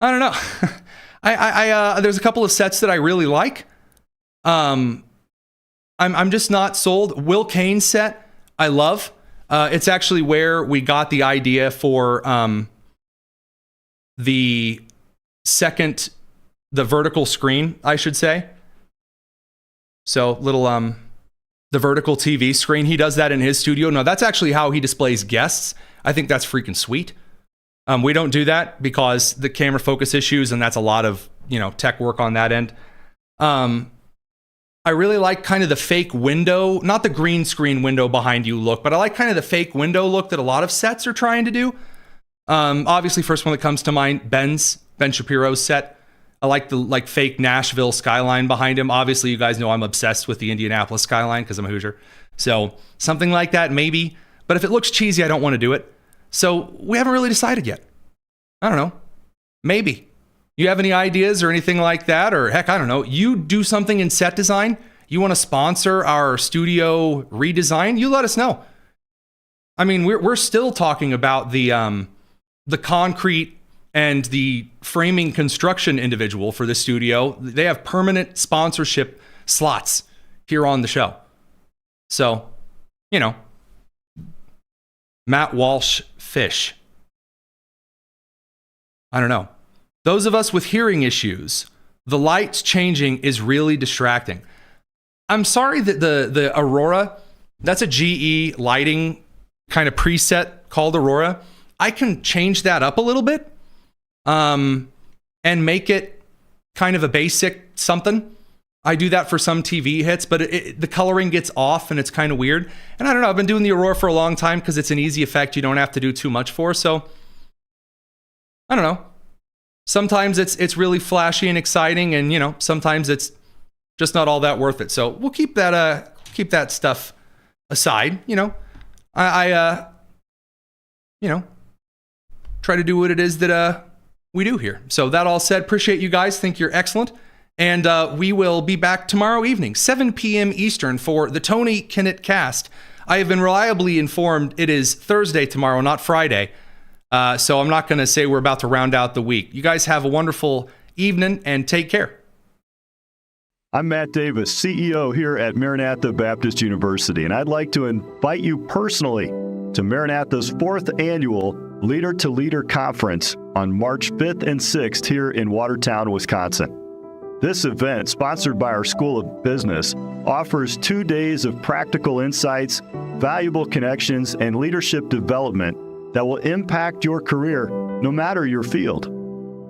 I don't know. There's a couple of sets that I really like. I'm just not sold. Will Kane's set, I love. It's actually where we got the idea for the vertical screen, I should say. So the vertical TV screen, he does that in his studio. No, that's actually how he displays guests. I think that's freaking sweet. We don't do that because the camera focus issues, and that's a lot of, tech work on that end. I really like kind of the fake window, not the green screen window behind you look, but I like kind of the fake window look that a lot of sets are trying to do. Obviously, first one that comes to mind, Ben Shapiro's set. I like the fake Nashville skyline behind him. Obviously, you guys know I'm obsessed with the Indianapolis skyline because I'm a Hoosier. So something like that, maybe. But if it looks cheesy, I don't want to do it. So we haven't really decided yet. I don't know. Maybe. You have any ideas or anything like that? Or heck, I don't know. You do something in set design. You want to sponsor our studio redesign? You let us know. I mean, we're still talking about the concrete and the framing construction individual for the studio. They have permanent sponsorship slots here on the show. So, Matt Walsh Fish. I don't know. Those of us with hearing issues, the lights changing is really distracting. I'm sorry that the Aurora, that's a GE lighting kind of preset called Aurora. I can change that up a little bit and make it kind of a basic something. I do that for some TV hits, but the coloring gets off and it's kind of weird. And I don't know, I've been doing the Aurora for a long time because it's an easy effect you don't have to do too much for. So, I don't know. Sometimes it's really flashy and exciting, and sometimes it's just not all that worth it. So we'll keep that stuff aside. I try to do what it is that we do here. So that all said, appreciate you guys. Think you're excellent. And we will be back tomorrow evening, 7 p.m. Eastern, for the Tony Kinnett Cast. I have been reliably informed it is Thursday tomorrow, not Friday. So I'm not going to say we're about to round out the week. You guys have a wonderful evening and take care. I'm Matt Davis, CEO here at Maranatha Baptist University, and I'd like to invite you personally to Maranatha's 4th annual Leader to Leader Conference on March 5th and 6th here in Watertown, Wisconsin. This event, sponsored by our School of Business, offers 2 days of practical insights, valuable connections, and leadership development that will impact your career no matter your field.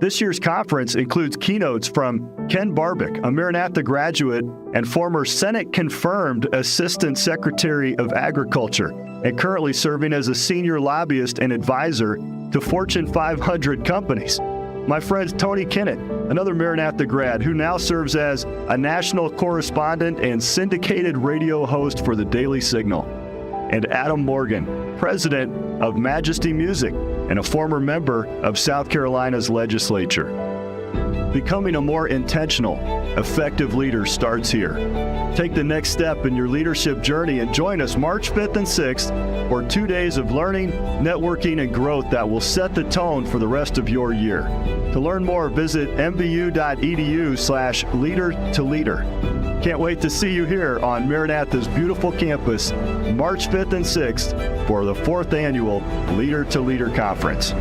This year's conference includes keynotes from Ken Barbick, a Maranatha graduate and former Senate-confirmed Assistant Secretary of Agriculture, and currently serving as a senior lobbyist and advisor to Fortune 500 companies. My friend Tony Kinnett, another Maranatha grad who now serves as a national correspondent and syndicated radio host for the Daily Signal. And Adam Morgan, president of Majesty Music and a former member of South Carolina's legislature. Becoming a more intentional, effective leader starts here. Take the next step in your leadership journey and join us March 5th and 6th for 2 days of learning, networking, and growth that will set the tone for the rest of your year. To learn more, visit mvu.edu/leader-to-leader. Can't wait to see you here on Maranatha's beautiful campus, March 5th and 6th for the 4th annual Leader to Leader Conference.